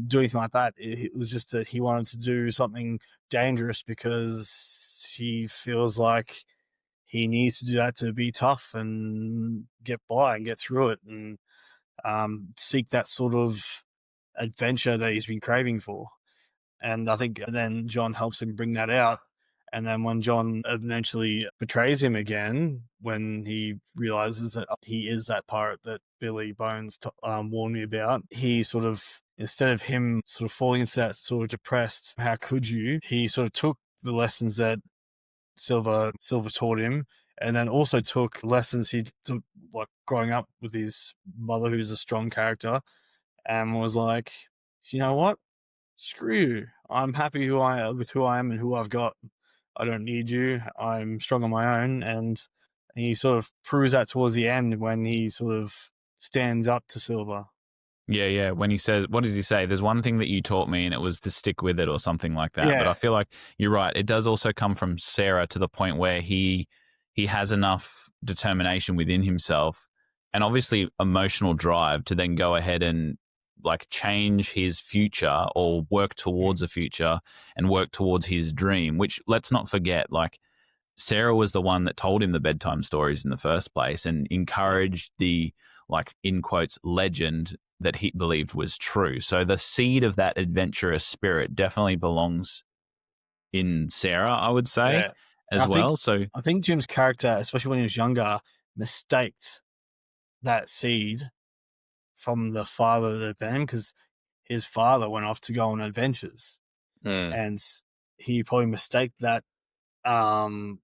do anything like that. It was just that he wanted to do something dangerous because he feels like he needs to do that to be tough and get by and get through it and seek that sort of adventure that he's been craving for. And I think then John helps him bring that out. And then when John eventually betrays him again, when he realizes that he is that pirate that Billy Bones warned me about, he sort of, instead of him sort of falling into that sort of depressed, how could you? He sort of took the lessons that Silver taught him, and then also took lessons he took like growing up with his mother, who's a strong character, and was like, you know what? Screw you. I'm happy with who I am and who I've got. I don't need you. I'm strong on my own. And he sort of proves that towards the end when he sort of stands up to Silver. Yeah, yeah. When he says, what does he say? There's one thing that you taught me, and it was to stick with it, or something like that. But I Yeah, feel like you're right. It does also come from Sarah, to the point where he has enough determination within himself, and obviously emotional drive, to then go ahead and like change his future, or work towards a future and work towards his dream. Which, let's not forget, like, Sarah was the one that told him the bedtime stories in the first place and yeah, encouraged the, like, in quotes, legend that he believed was true. So the seed of that adventurous spirit definitely belongs in Sarah, I would say, yeah. And as well. So I think Jim's character, especially when he was younger, mistaked that seed from the father that had been him, because his father went off to go on adventures. mm, And he probably mistake that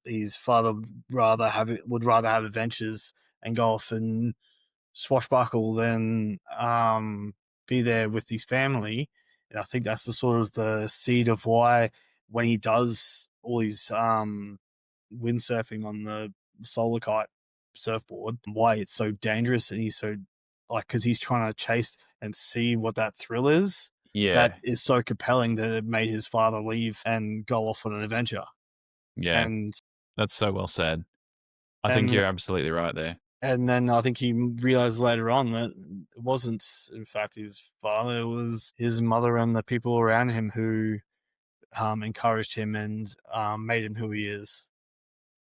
his father would rather have adventures and go off and swashbuckle than be there with his family. And I think that's the sort of the seed of why when he does all his windsurfing on the solar kite surfboard, why it's so dangerous, and he's so like, because he's trying to chase and see what that thrill is. That Yeah. is so compelling that it made his father leave and go off on an adventure. Yeah. And That's so well said. I think and you're absolutely right there. and then I think he realized later on that it wasn't, in fact, his father. It was his mother and the people around him who encouraged him and made him who he is.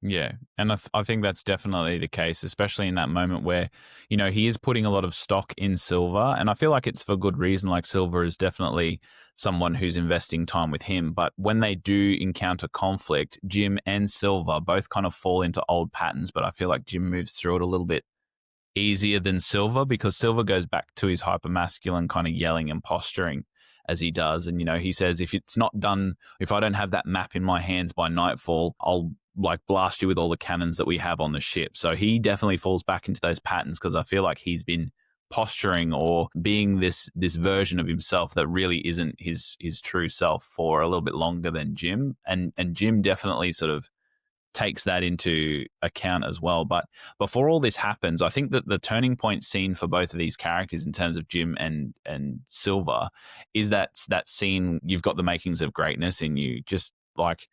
Yeah. And I think that's definitely the case, especially in that moment where, you know, he is putting a lot of stock in Silver. And I feel like it's for good reason. Like, Silver is definitely someone who's investing time with him. But when they do encounter conflict, Jim and Silver both kind of fall into old patterns. But I feel like Jim moves through it a little bit easier than Silver, because Silver goes back to his hypermasculine kind of yelling and posturing as he does. And, you know, he says, if it's not done, if I don't have that map in my hands by nightfall, I'll like blast you with all the cannons that we have on the ship. So he definitely falls back into those patterns, because I feel like he's been posturing or being this version of himself that really isn't his true self for a little bit longer than Jim. And Jim definitely sort of takes that into account as well. But before all this happens, I think that the turning point scene for both of these characters in terms of Jim and Silver is that scene, You've Got the Makings of Greatness in You. Just like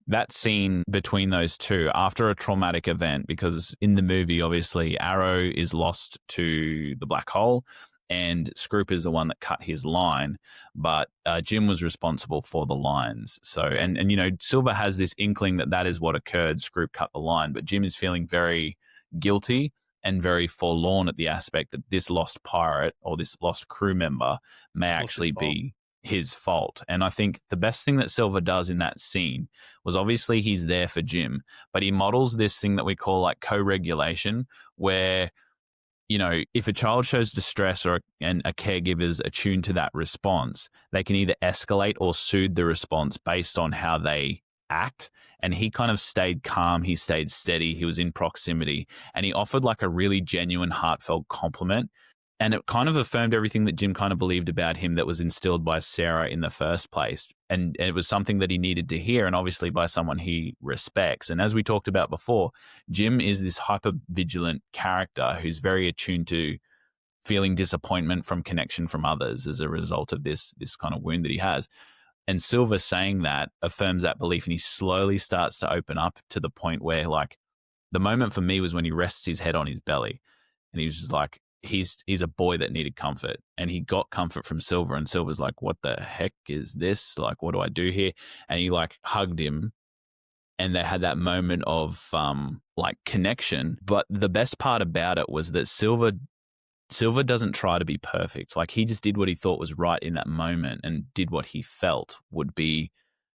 that scene between those two after a traumatic event, because in the movie, obviously, Arrow is lost to the black hole and Scroop is the one that cut his line, but Jim was responsible for the lines. So, and you know, Silver has this inkling that that is what occurred. Scroop cut the line, but Jim is feeling very guilty and very forlorn at the aspect that this lost pirate or this lost crew member may What's his actually fault? be his fault. And I think the best thing that Silver does in that scene was, obviously he's there for Jim, but he models this thing that we call like co-regulation, where, you know, if a child shows distress and a caregiver's attuned to that response, they can either escalate or soothe the response based on how they act. And he kind of stayed calm, he stayed steady, he was in proximity, and he offered like a really genuine, heartfelt compliment. And it kind of affirmed everything that Jim kind of believed about him that was instilled by Sarah in the first place. And it was something that he needed to hear, and obviously by someone he respects. And as we talked about before, Jim is this hyper vigilant character who's very attuned to feeling disappointment from connection from others as a result of this kind of wound that he has. And Silver saying that affirms that belief, and he slowly starts to open up to the point where, like, the moment for me was when he rests his head on his belly, and he was just like, he's a boy that needed comfort, and he got comfort from Silver, and Silver's like, what the heck is this? Like, what do I do here? And he like hugged him, and they had that moment of like connection. But the best part about it was that Silver doesn't try to be perfect. Like, he just did what he thought was right in that moment and did what he felt would be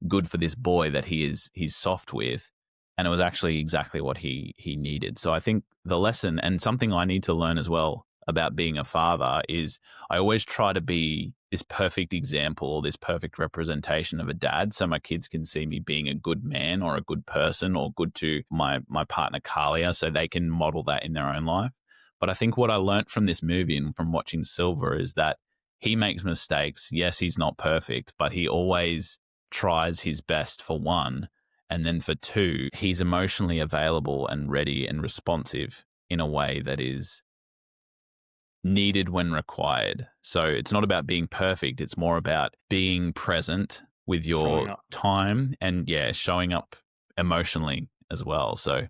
good for this boy that he's soft with. And it was actually exactly what he needed. So I think the lesson, and something I need to learn as well about being a father, is I always try to be this perfect example or this perfect representation of a dad, so my kids can see me being a good man or a good person or good to my partner Kalia, so they can model that in their own life. But I think what I learnt from this movie and from watching Silver is that he makes mistakes. Yes, he's not perfect, but he always tries his best, for one. And then for two, he's emotionally available and ready and responsive in a way that is needed when required. So it's not about being perfect. It's more about being present with Showing your up. time and, yeah, showing up emotionally as well. So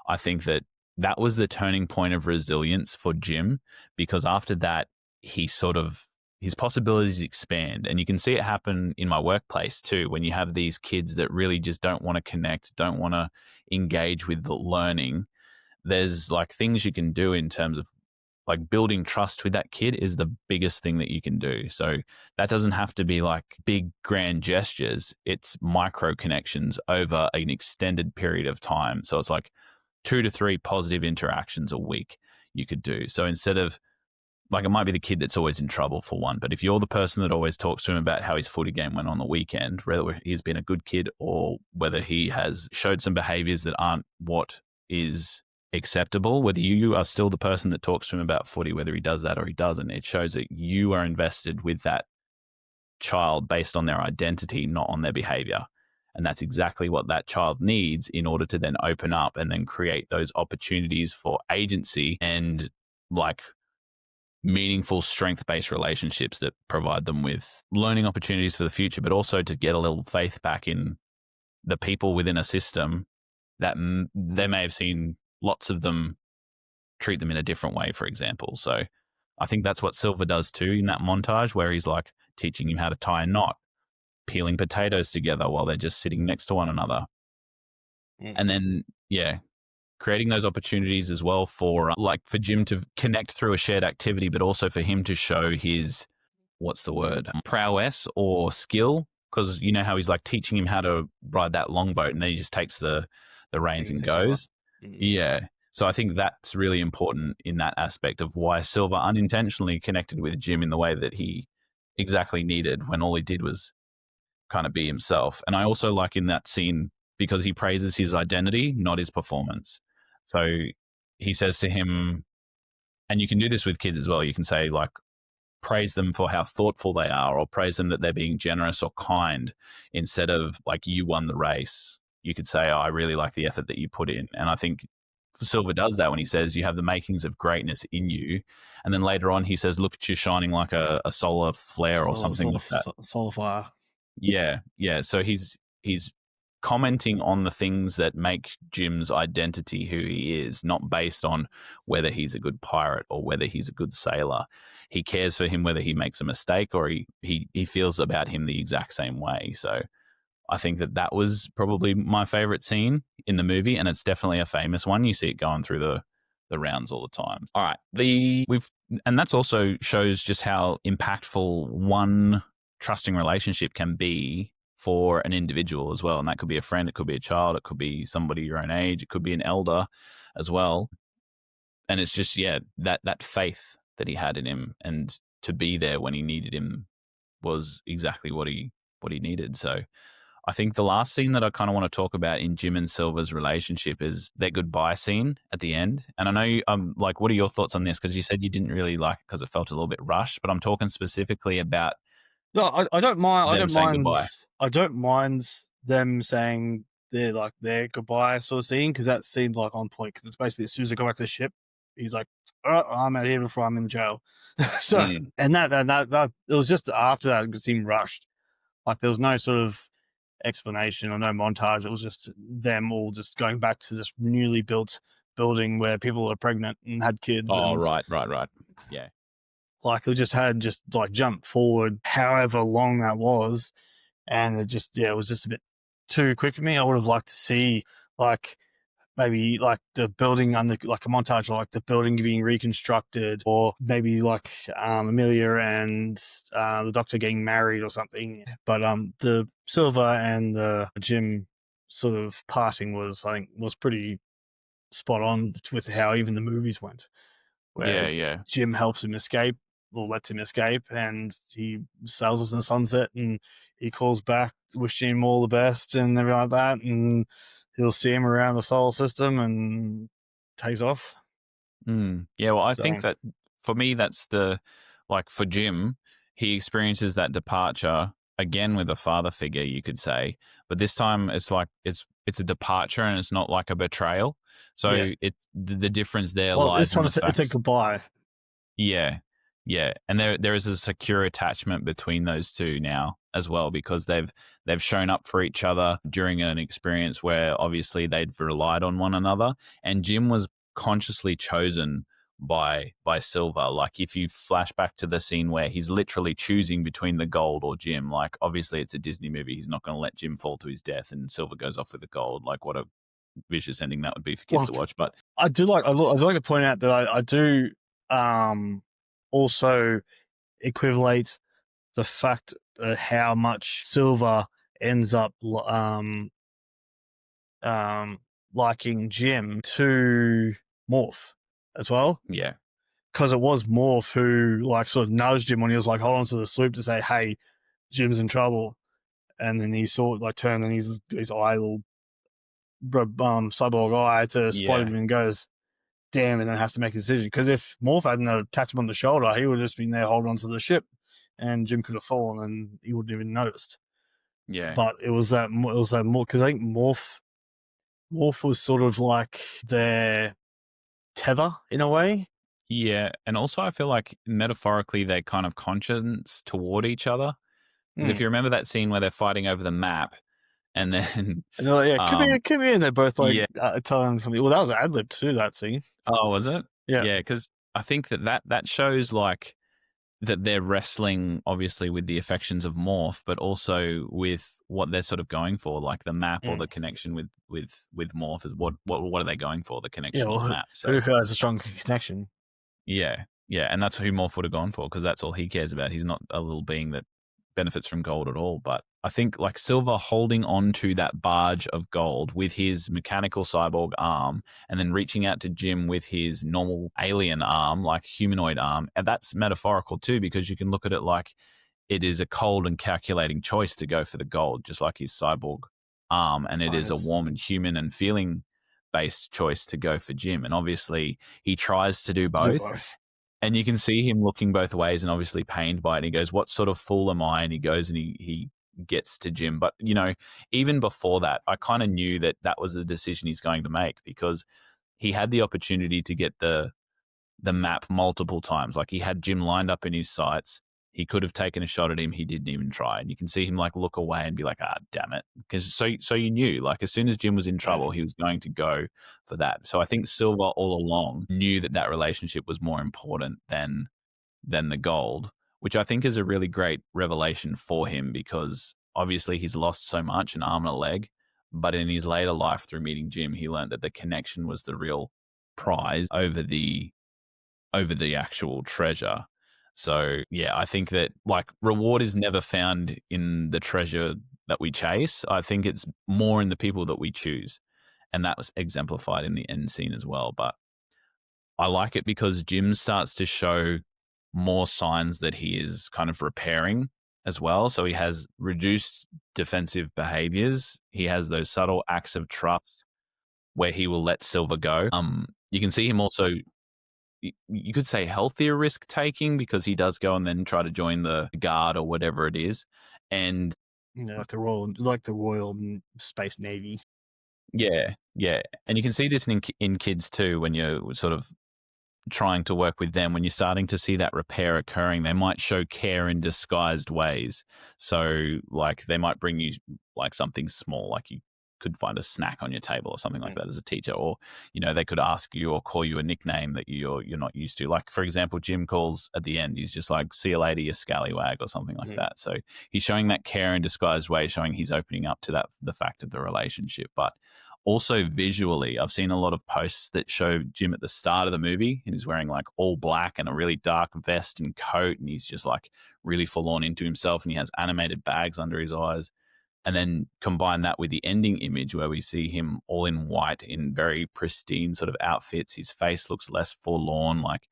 I think that that was the turning point of resilience for Jim, because after that, he sort of, his possibilities expand. And you can see it happen in my workplace too, when you have these kids that really just don't want to connect, don't want to engage with the learning. There's like things you can do in terms of like building trust with that kid is the biggest thing that you can do. So that doesn't have to be like big grand gestures. It's micro connections over an extended period of time. So it's like 2 to 3 positive interactions a week you could do. So instead of like it might be the kid that's always in trouble for one, but if you're the person that always talks to him about how his footy game went on the weekend, whether he's been a good kid or whether he has showed some behaviors that aren't what is acceptable, whether you are still the person that talks to him about footy, whether he does that or he doesn't, it shows that you are invested with that child based on their identity, not on their behavior. And that's exactly what that child needs in order to then open up and then create those opportunities for agency and like meaningful strength-based relationships that provide them with learning opportunities for the future, but also to get a little faith back in the people within a system that they may have seen lots of them treat them in a different way, for example. So I think that's what Silver does too in that montage where he's like teaching him how to tie a knot, peeling potatoes together while they're just sitting next to one another. And then, yeah, creating those opportunities as well for like for Jim to connect through a shared activity, but also for him to show his, what's the word, prowess or skill. Because you know how he's like teaching him how to ride that longboat and then he just takes the reins and goes. Yeah. So I think that's really important in that aspect of why Silver unintentionally connected with Jim in the way that he exactly needed when all he did was kind of be himself. And I also like in that scene because he praises his identity, not his performance. So he says to him, and you can do this with kids as well. You can say like, praise them for how thoughtful they are, or praise them that they're being generous or kind, instead of like you won the race. You could say, oh, I really like the effort that you put in. And I think Silver does that when he says you have the makings of greatness in you. And then later on he says, look at you shining like a solar flare or something like that. Solar fire. Yeah, yeah. So he's commenting on the things that make Jim's identity who he is, not based on whether he's a good pirate or whether he's a good sailor. He cares for him whether he makes a mistake or he feels about him the exact same way. So I think that was probably my favorite scene in the movie, and it's definitely a famous one. You see it going through the rounds all the time. All right, and that's also shows just how impactful one trusting relationship can be for an individual as well. And that could be a friend, it could be a child, it could be somebody your own age, it could be an elder as well. And it's just, yeah, that faith that he had in him and to be there when he needed him was exactly what he needed. So I think the last scene that I kind of want to talk about in Jim and Silver's relationship is their goodbye scene at the end. And I know you, like, what are your thoughts on this? Because you said you didn't really like it because it felt a little bit rushed, but I'm talking specifically about No, I don't mind. them saying goodbye. I don't mind them saying their goodbye sort of scene because that seemed like on point. Because it's basically as soon as they go back to the ship, he's like, oh, "I'm out here before I'm in the jail." So and that it was just after that it seemed rushed. Like there was no sort of explanation or no montage. It was just them all just going back to this newly built building where people are pregnant and had kids. Oh, and right. Yeah. like it just had just like jump forward however long that was, and it was just a bit too quick for me. I would have liked to see like maybe like the building under like a montage, like the building being reconstructed, or maybe like Amelia and the doctor getting married or something. But the Silver and the Jim sort of parting was, I think, was pretty spot on with how even the movies went, where Yeah. Jim helps him escape or lets him escape, and he sails off in the sunset, and he calls back wishing him all the best and everything like that, and he'll see him around the solar system and takes off. Yeah, well, I So think that for me, that's like for Jim, he experiences that departure again with a father figure, you could say, but this time it's like it's a departure and it's not like a betrayal. So yeah, it's the difference there well, lies this in one the it's a fact. goodbye. Yeah, yeah, and there is a secure attachment between those two now as well because they've shown up for each other during an experience where obviously they'd relied on one another, and Jim was consciously chosen by Silver. Like if you flash back to the scene where he's literally choosing between the gold or Jim, like obviously it's a Disney movie, he's not going to let Jim fall to his death, and Silver goes off with the gold. Like what a vicious ending that would be for kids Well, to watch, but I'd like to point out that I do also equivalate the fact how much Silver ends up liking Jim to Morph as well. yeah, because it was Morph who like sort of nudged him when he was like, hold on to the sloop to say, hey, Jim's in trouble. And then he sort of like turned and his eye little cyborg eye to spot Yeah, him and goes, damn, and then has to make a decision. Because if Morph hadn't tapped him on the shoulder, he would have just been there holding on to the ship and Jim could have fallen and he wouldn't even noticed. yeah, But it was that more because I think Morph was sort of like their tether in a way. yeah. And also, I feel like metaphorically, they kind of conscience toward each other. Because if Mm. you remember that scene where they're fighting over the map, and then, And they're like, yeah, um, come here. And they're both like yeah. telling them, well, that was ad lib too, that scene. Oh, was it? Yeah. Yeah, because I think that shows like that they're wrestling obviously with the affections of Morph, but also with what they're sort of going for, like the map or Mm. the connection with Morph is what are they going for? The Yeah, connection or the well, map. So who has a strong connection? yeah, yeah, and that's who Morph would have gone for because that's all he cares about. He's not a little being that benefits from gold at all. But I think like Silver holding on to that barge of gold with his mechanical cyborg arm and then reaching out to Jim with his normal alien arm, like humanoid arm, and that's metaphorical too because you can look at it like it is a cold and calculating choice to go for the gold, just like his cyborg arm, and it is a Nice. warm and human and feeling based choice to go for Jim. And obviously, he tries to do Do both. both. And you can see him looking both ways and obviously pained by it. And he goes, what sort of fool am I? And he goes and he gets to Jim. But, you know, even before that, I kind of knew that that was the decision he's going to make because he had the opportunity to get the map multiple times. Like he had Jim lined up in his sights. He could have taken a shot at him. He didn't even try. And you can see him like look away and be like, ah, damn it. Because so you knew, like as soon as Jim was in trouble, he was going to go for that. So I think Silver all along knew that that relationship was more important than the gold, which I think is a really great revelation for him because obviously he's lost so much, an arm and a leg. But in his later life through meeting Jim, he learned that the connection was the real prize over the actual treasure. So yeah, I think that like reward is never found in the treasure that we chase. I think it's more in the people that we choose. And that was exemplified in the end scene as well. But I like it because Jim starts to show more signs that he is kind of repairing as well. So he has reduced defensive behaviors. He has those subtle acts of trust where he will let Silver go. You can see him also you could say healthier risk taking because he does go and then try to join the guard or whatever it is. And You know, like the Royal Space Navy. yeah, yeah. And you can see this in kids too when you're sort of trying to work with them, when you're starting to see that repair occurring, they might show care in disguised ways. So, like, they might bring you like something small, like you could find a snack on your table or something like Mm. that as a teacher, or you know, they could ask you or call you a nickname that you're not used to. Like, for example, Jim calls at the end, he's just like, "See you later, you scallywag," or something like Mm. that. So he's showing that care in disguised way, showing he's opening up to that the fact of the relationship, but also visually, I've seen a lot of posts that show Jim at the start of the movie and he's wearing like all black and a really dark vest and coat and he's just like really full on into himself and he has animated bags under his eyes. And then combine that with the ending image where we see him all in white in very pristine sort of outfits. His face looks less forlorn, like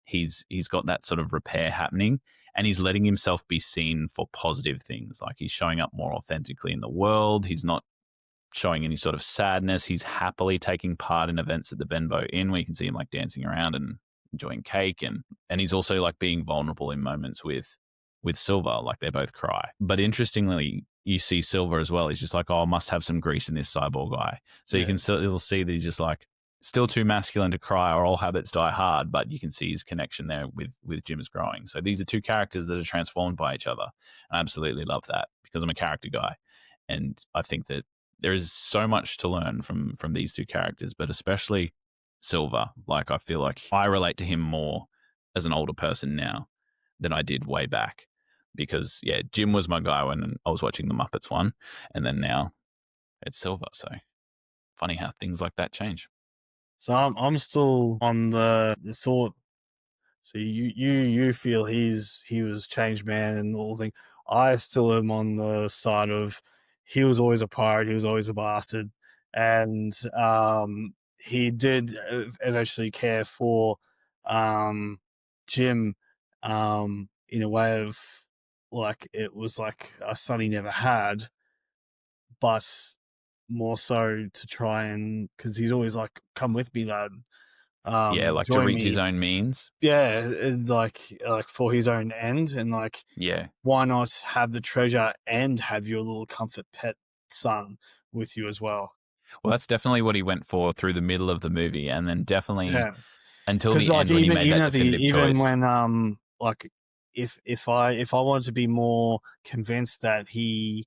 he's got that sort of repair happening and he's letting himself be seen for positive things. Like he's showing up more authentically in the world. He's not showing any sort of sadness. He's happily taking part in events at the Benbow Inn where you can see him like dancing around and enjoying cake and he's also like being vulnerable in moments with Silver, like they both cry. But interestingly, you see Silver as well. He's just like, oh, I must have some grease in this cyborg guy. So you Yeah. can still see that he's just like still too masculine to cry or all habits die hard, but you can see his connection there with Jim is growing. So these are two characters that are transformed by each other. And I absolutely love that because I'm a character guy. And I think that there is so much to learn from these two characters, but especially Silver. Like I feel like I relate to him more as an older person now than I did way back. Because yeah, Jim was my guy when I was watching the Muppets one, and then now it's Silver. So funny how things like that change. So I'm still on the thought. So you feel he was changed man and all thing. I still am on the side of he was always a pirate. He was always a bastard, and he did eventually care for Jim, in a way of like it was like a son he never had, but more so to try and because he's always like, "Come with me, lad. Yeah, like to Join reach his me." own means. Yeah, like for his own end, and like Yeah. why not have the treasure and have your little comfort pet son with you as well? Well, that's definitely what he went for through the middle of the movie, and then definitely Yeah, until because the like end when he made even that at the definitive even choice. when like if I wanted to be more convinced that he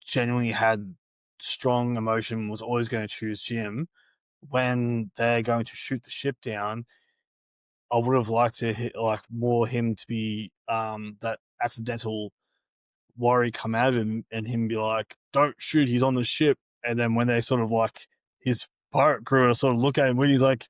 genuinely had strong emotion, was always going to choose Jim when they're going to shoot the ship down. I would have liked to like more him to be that accidental worry come out of him and him be like, "Don't shoot, he's on the ship." And then when they sort of like his pirate crew are sort of look at him when he's like,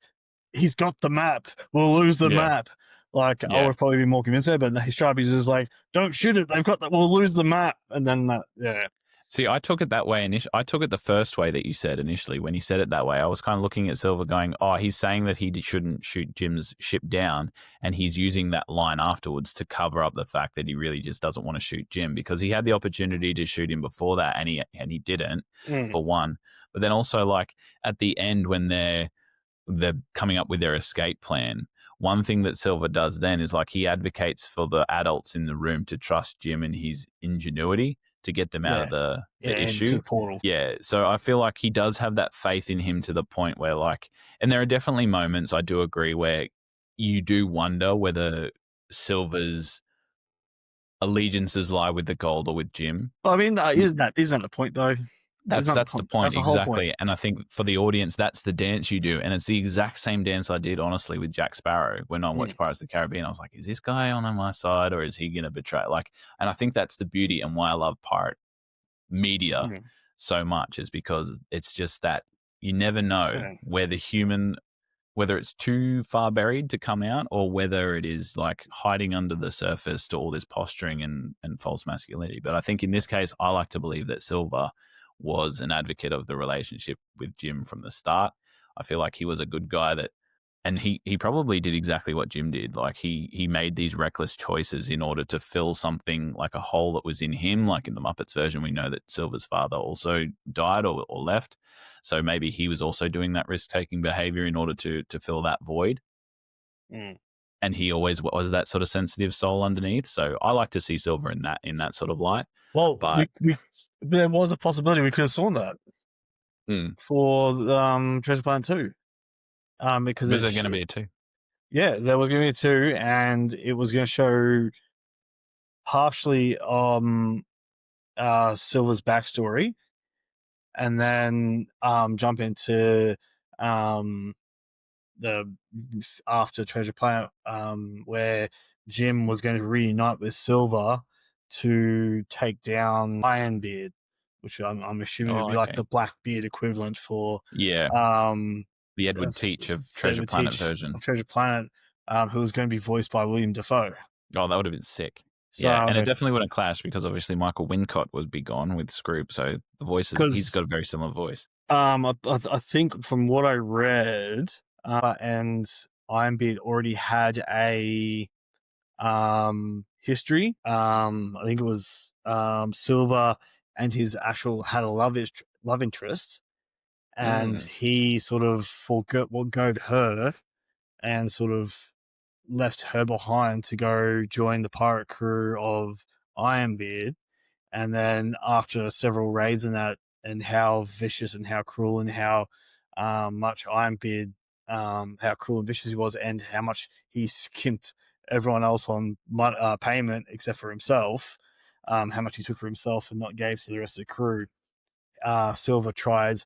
"He's got the map, we'll lose the Yeah. map." Like I Yeah. would probably be more convinced there, but his strategy is just like, "Don't shoot it, they've got that, we'll lose the map." And then that, yeah, See, I took it that way. I took it the first way that you said initially. When you said it that way, I was kind of looking at Silver going, oh, he's saying that he shouldn't shoot Jim's ship down. And he's using that line afterwards to cover up the fact that he really just doesn't want to shoot Jim because he had the opportunity to shoot him before that and he didn't, mm, for one. But then also, like, at the end when they're coming up with their escape plan. One thing that Silver does then is like he advocates for the adults in the room to trust Jim and his ingenuity to get them out yeah, of the yeah, into issue. the portal. Yeah, so I feel like he does have that faith in him to the point where like, and there are definitely moments I do agree where you do wonder whether Silver's allegiances lie with the gold or with Jim. Well, I mean, that isn't the point though. Isn't that the That's the point? point That's the whole point. exactly, and I think for the audience, that's the dance you do, and it's the exact same dance I did honestly with Jack Sparrow when I Mm, watched Pirates of the Caribbean. I was like, is this guy on my side or is he going to betray? Like, and I think that's the beauty and why I love pirate media mm, so much is because it's just that you never know yeah, where the human whether it's too far buried to come out or whether it is like hiding under the surface to all this posturing and false masculinity. But I think in this case, I like to believe that Silver was an advocate of the relationship with Jim from the start. I feel like he was a good guy that and he probably did exactly what Jim did. Like he made these reckless choices in order to fill something like a hole that was in him. Like in the Muppets version, we know that Silver's father also died or left, so maybe he was also doing that risk taking behavior in order to fill that void. mm. And he always was that sort of sensitive soul underneath. So I like to see Silver in that sort of light. Well, But there was a possibility we could have saw that mm, for Treasure Planet 2. Because was there going to be a two? yeah, there was going to be two, and it was going to show partially Silver's backstory, and then jump into um the after Treasure Planet where Jim was going to reunite with Silver to take down Ironbeard, which I'm assuming would Oh, be like okay. the Blackbeard equivalent for Yeah, um the Edward that's Teach of Treasure Favourite Planet Teach version. of Treasure Planet, who was going to be voiced by William Dafoe. Oh, that would have been sick. Yeah, and it So, definitely wouldn't clash because obviously Michael Wincott would be gone with Scroop, so the voices he's got because a very similar voice. I think from what I read, and Ironbeard already had a history. I think it was Silver and his actual had a love interest, and Mm. he sort of forgoed her and sort of left her behind to go join the pirate crew of Ironbeard. And then after several raids in that, and how vicious and how cruel and how much Ironbeard, how cruel and vicious he was, and how much he skimped everyone else on payment except for himself, how much he took for himself and not gave to the rest of the crew. Silver tried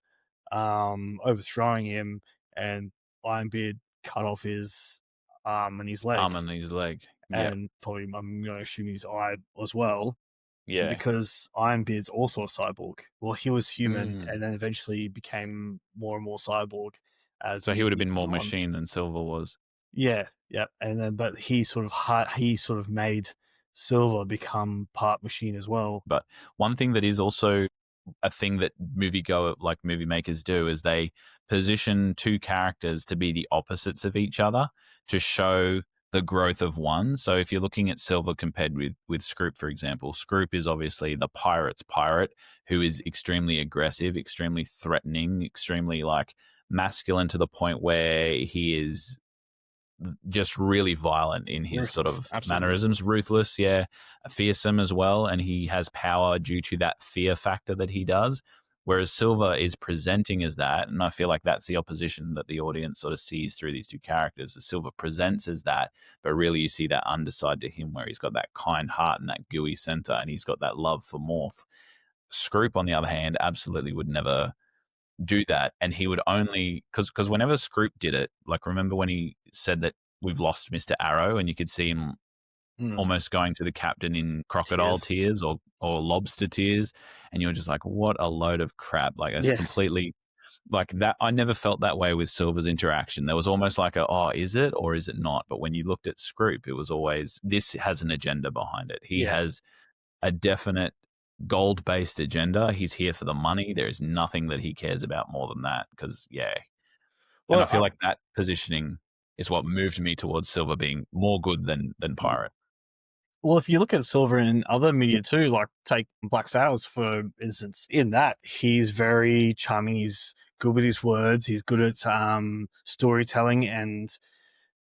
overthrowing him, and Ironbeard cut off his arm and his leg, Arm and his leg. Yeah. and probably I'm going to assume his eye as well. And Yeah. because Ironbeard's also a cyborg, well, he was human Mm. and then eventually became more and more cyborg as So he the would have years been more went on. machine than Silver was. Yeah, yeah, and then but he sort of made Silver become part machine as well. But one thing that is also a thing that movie makers do is they position two characters to be the opposites of each other to show the growth of one. So if you're looking at Silver compared with Scroop, for example, Scroop is obviously the pirate's pirate who is extremely aggressive, extremely threatening, extremely like masculine to the point where he is just really violent in his sort Ruthless, of absolutely mannerisms, ruthless. ruthless, yeah, fearsome as well, and he has power due to that fear factor that he does. Whereas Silver is presenting as that, and I feel like that's the opposition that the audience sort of sees through these two characters. Silver presents as that, but really you see that underside to him where he's got that kind heart and that gooey center, and he's got that love for Morph. Scroop, on the other hand, absolutely would never do that, and he would only because whenever Scroop did it, like remember when he said that we've lost Mr. Arrow, and you could see him Mm. almost going to the captain in crocodile Cheers. tears or lobster tears, and you're just like, what a load of crap! Like that's Yeah, completely like that. I never felt that way with Silver's interaction. There was almost like a oh, is it or is it not? But when you looked at Scroop, it was always this has an agenda behind it. He yeah. has a definite gold based agenda. He's here for the money. There is nothing that he cares about more than that. Because, yeah. And I Well, feel like that positioning is what moved me towards Silver being more good than Pirate. well, if you look at Silver in other media too, like take Black Sails for instance, in that he's very charming. He's good with his words. He's good at storytelling and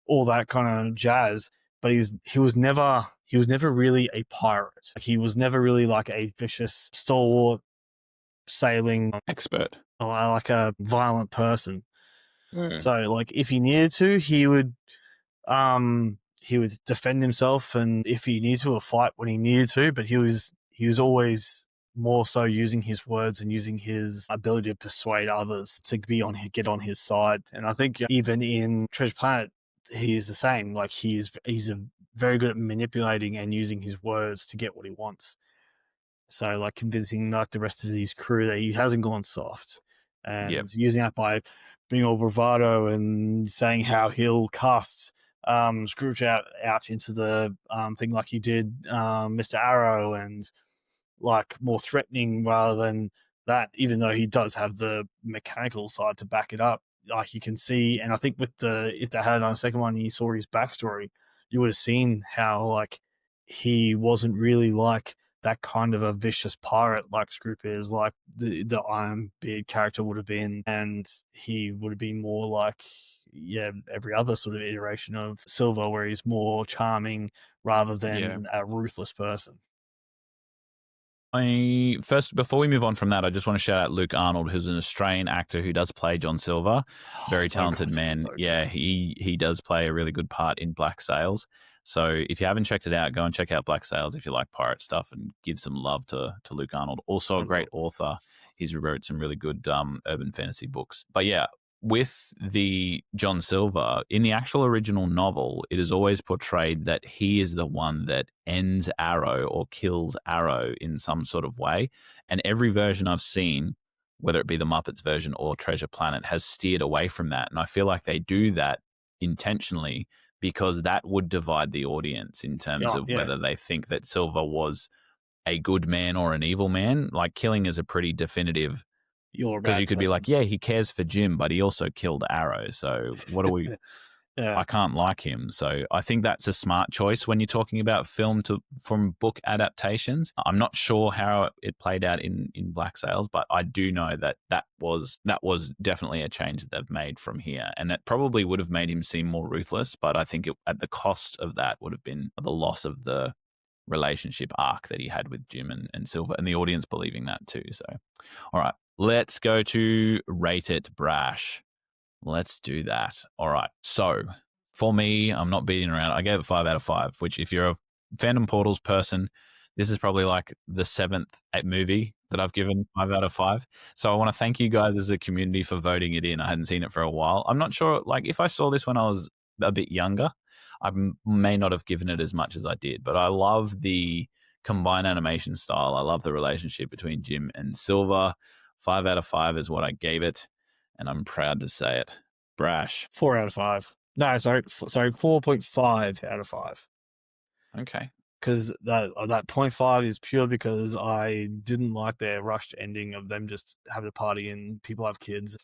all that kind of jazz. But he was never really a pirate. He was never really like a vicious, stalwart, sailing, Expert. or like a violent person. Mm. So like if he needed to, he would defend himself, and if he needed to, fight when he needed to. But he was always more so using his words and using his ability to persuade others to get on his side. And I think even in Treasure Planet, he is the same. Like he's very good at manipulating and using his words to get what he wants. So like convincing like the rest of his crew that he hasn't gone soft, Yep. and using that by being all bravado and saying how he'll cast Scrooge out into the thing like he did Mr. Arrow, and like more threatening rather than that, even though he does have the mechanical side to back it up. Like you can see, and I think with if they had it on the second one and you saw his backstory, you would have seen how like he wasn't really like that kind of a vicious pirate like Scroop is, like the Iron Beard character would have been, and he would have been more like every other sort of iteration of Silver, where he's more charming rather Yeah. than a ruthless person. I first before we move on from that, I just want to shout out Luke Arnold, who's an Australian actor who does play John Silver. Oh, Very so talented good, man. so Yeah, good. he does play a really good part in Black Sails. So if you haven't checked it out, go and check out Black Sails if you like pirate stuff and give some love to Luke Arnold. Also a great author. He's wrote some really good urban fantasy books. But yeah, with the John Silver, in the actual original novel, it is always portrayed that he is the one that ends Arrow or kills Arrow in some sort of way. And every version I've seen, whether it be the Muppets version or Treasure Planet, has steered away from that. And I feel like they do that intentionally because that would divide the audience in terms Yeah, of yeah, whether they think that Silver was a good man or an evil man. Like killing is a pretty definitive you're a because bad you could be person. like, yeah, he cares for Jim, but he also killed Arrow. So what are we? Yeah, I can't like him. So I think that's a smart choice when you're talking about from book adaptations. I'm not sure how it played out in Black Sails, but I do know that was definitely a change that they've made from here, and it probably would have made him seem more ruthless. But I think at the cost of that would have been the loss of the relationship arc that he had with Jim and Silver, and the audience believing that too. So, all right, let's go to Rate It Brash. Let's do that. All right. So for me, I'm not beating around. I gave it 5 out of 5, which if you're a Fandom Portals person, this is probably like the seventh movie that I've given 5 out of 5. So I want to thank you guys as a community for voting it in. I hadn't seen it for a while. I'm not sure, like if I saw this when I was a bit younger, I may not have given it as much as I did, but I love the combined animation style. I love the relationship between Jim and Silver. 5 out of 5 is what I gave it, and I'm proud to say it. Brash. 4 out of 5. No, sorry, 4.5 out of 5. Okay. Because that 0.5 is pure because I didn't like their rushed ending of them just having a party and people have kids.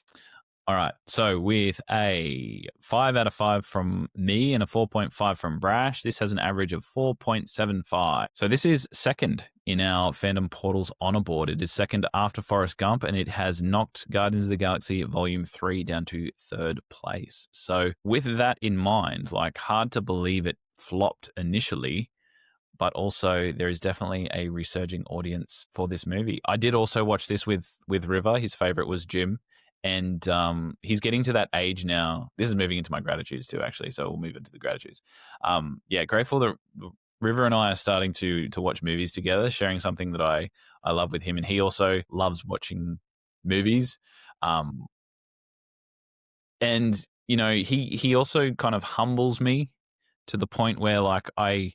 All right. So with a 5 out of 5 from me and a 4.5 from Brash, this has an average of 4.75. So this is second in our fandom portals honor board. It is second after Forrest Gump, and it has knocked Guardians of the Galaxy Volume 3 down to third place. So with that in mind, like, hard to believe it flopped initially, but also there is definitely a resurging audience for this movie. I did also watch this with River. His favorite was Jim, and he's getting to that age now. This is moving into my gratitudes too, actually. So we'll move into the gratitudes. Yeah, grateful that River and I are starting to watch movies together, sharing something that I love with him, and he also loves watching movies. Um, and you know, he also kind of humbles me to the point where, like, I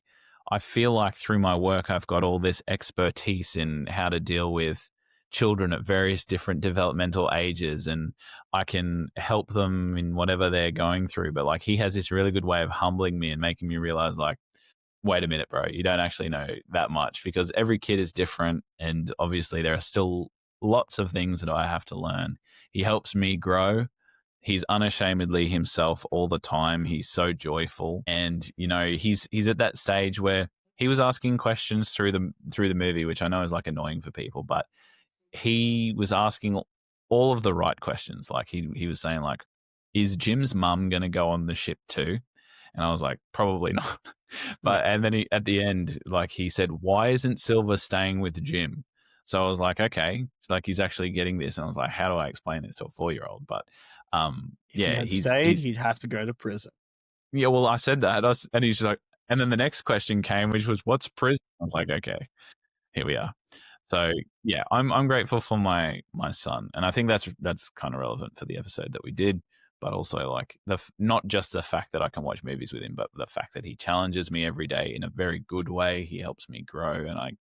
feel like through my work I've got all this expertise in how to deal with children at various different developmental ages, and I can help them in whatever they're going through. But like, he has this really good way of humbling me and making me realize, like, wait a minute, bro, you don't actually know that much, because every kid is different, and obviously there are still lots of things that I have to learn. He helps me grow. He's unashamedly himself all the time. He's so joyful, and you know, he's at that stage where he was asking questions through the movie, which I know is like annoying for people, but he was asking all of the right questions. Like, he was saying, like, is Jim's mum going to go on the ship too? And I was like, probably not. Yeah. But and then at the end, like, he said, why isn't Silver staying with Jim? So I was like, okay, it's like he's actually getting this. And I was like, how do I explain this to a 4-year-old? But If he yeah, had stayed, he'd have to go to prison. yeah. Well, I said that, and he's like, and then the next question came, which was, what's prison? I was like, okay, here we are. So yeah, I'm grateful for my son, and I think that's kind of relevant for the episode that we did, but also, like, not just the fact that I can watch movies with him, but the fact that he challenges me every day in a very good way. He helps me grow, and I'm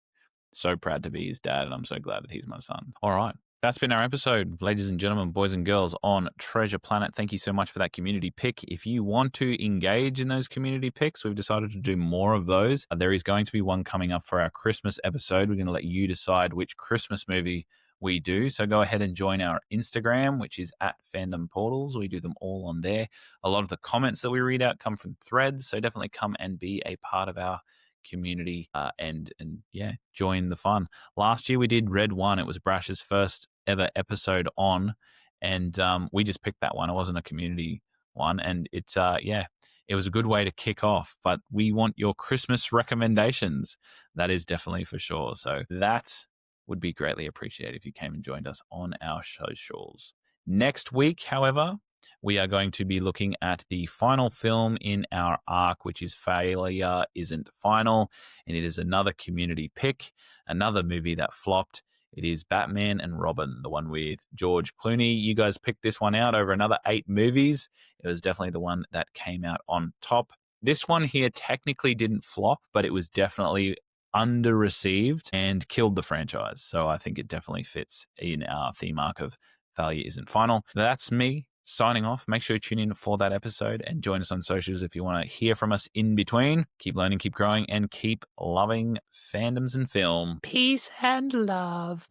so proud to be his dad, and I'm so glad that he's my son. All right. That's been our episode, ladies and gentlemen, boys and girls, on Treasure Planet. Thank you so much for that community pick. If you want to engage in those community picks, we've decided to do more of those. There is going to be one coming up for our Christmas episode. We're going to let you decide which Christmas movie we do. So go ahead and join our Instagram, which is at Fandom Portals. We do them all on there. A lot of the comments that we read out come from threads, so definitely come and be a part of our community, and yeah, join the fun. Last year we did Red One. It was Brash's first ever episode on, and we just picked that one. It wasn't a community one, and it's yeah, it was a good way to kick off. But we want your Christmas recommendations. That is definitely for sure. So that would be greatly appreciated if you came and joined us on our socials. Next week, however, we are going to be looking at the final film in our arc, which is Failure Isn't Final, and it is another community pick, another movie that flopped. It is Batman and Robin, the one with George Clooney. You guys picked this one out over another 8 movies. It was definitely the one that came out on top. This one here technically didn't flop, but it was definitely under-received and killed the franchise. So I think it definitely fits in our theme arc of Failure Isn't Final. That's me signing off. Make sure you tune in for that episode and join us on socials if you want to hear from us in between. Keep learning, keep growing, and keep loving fandoms and film. Peace and love.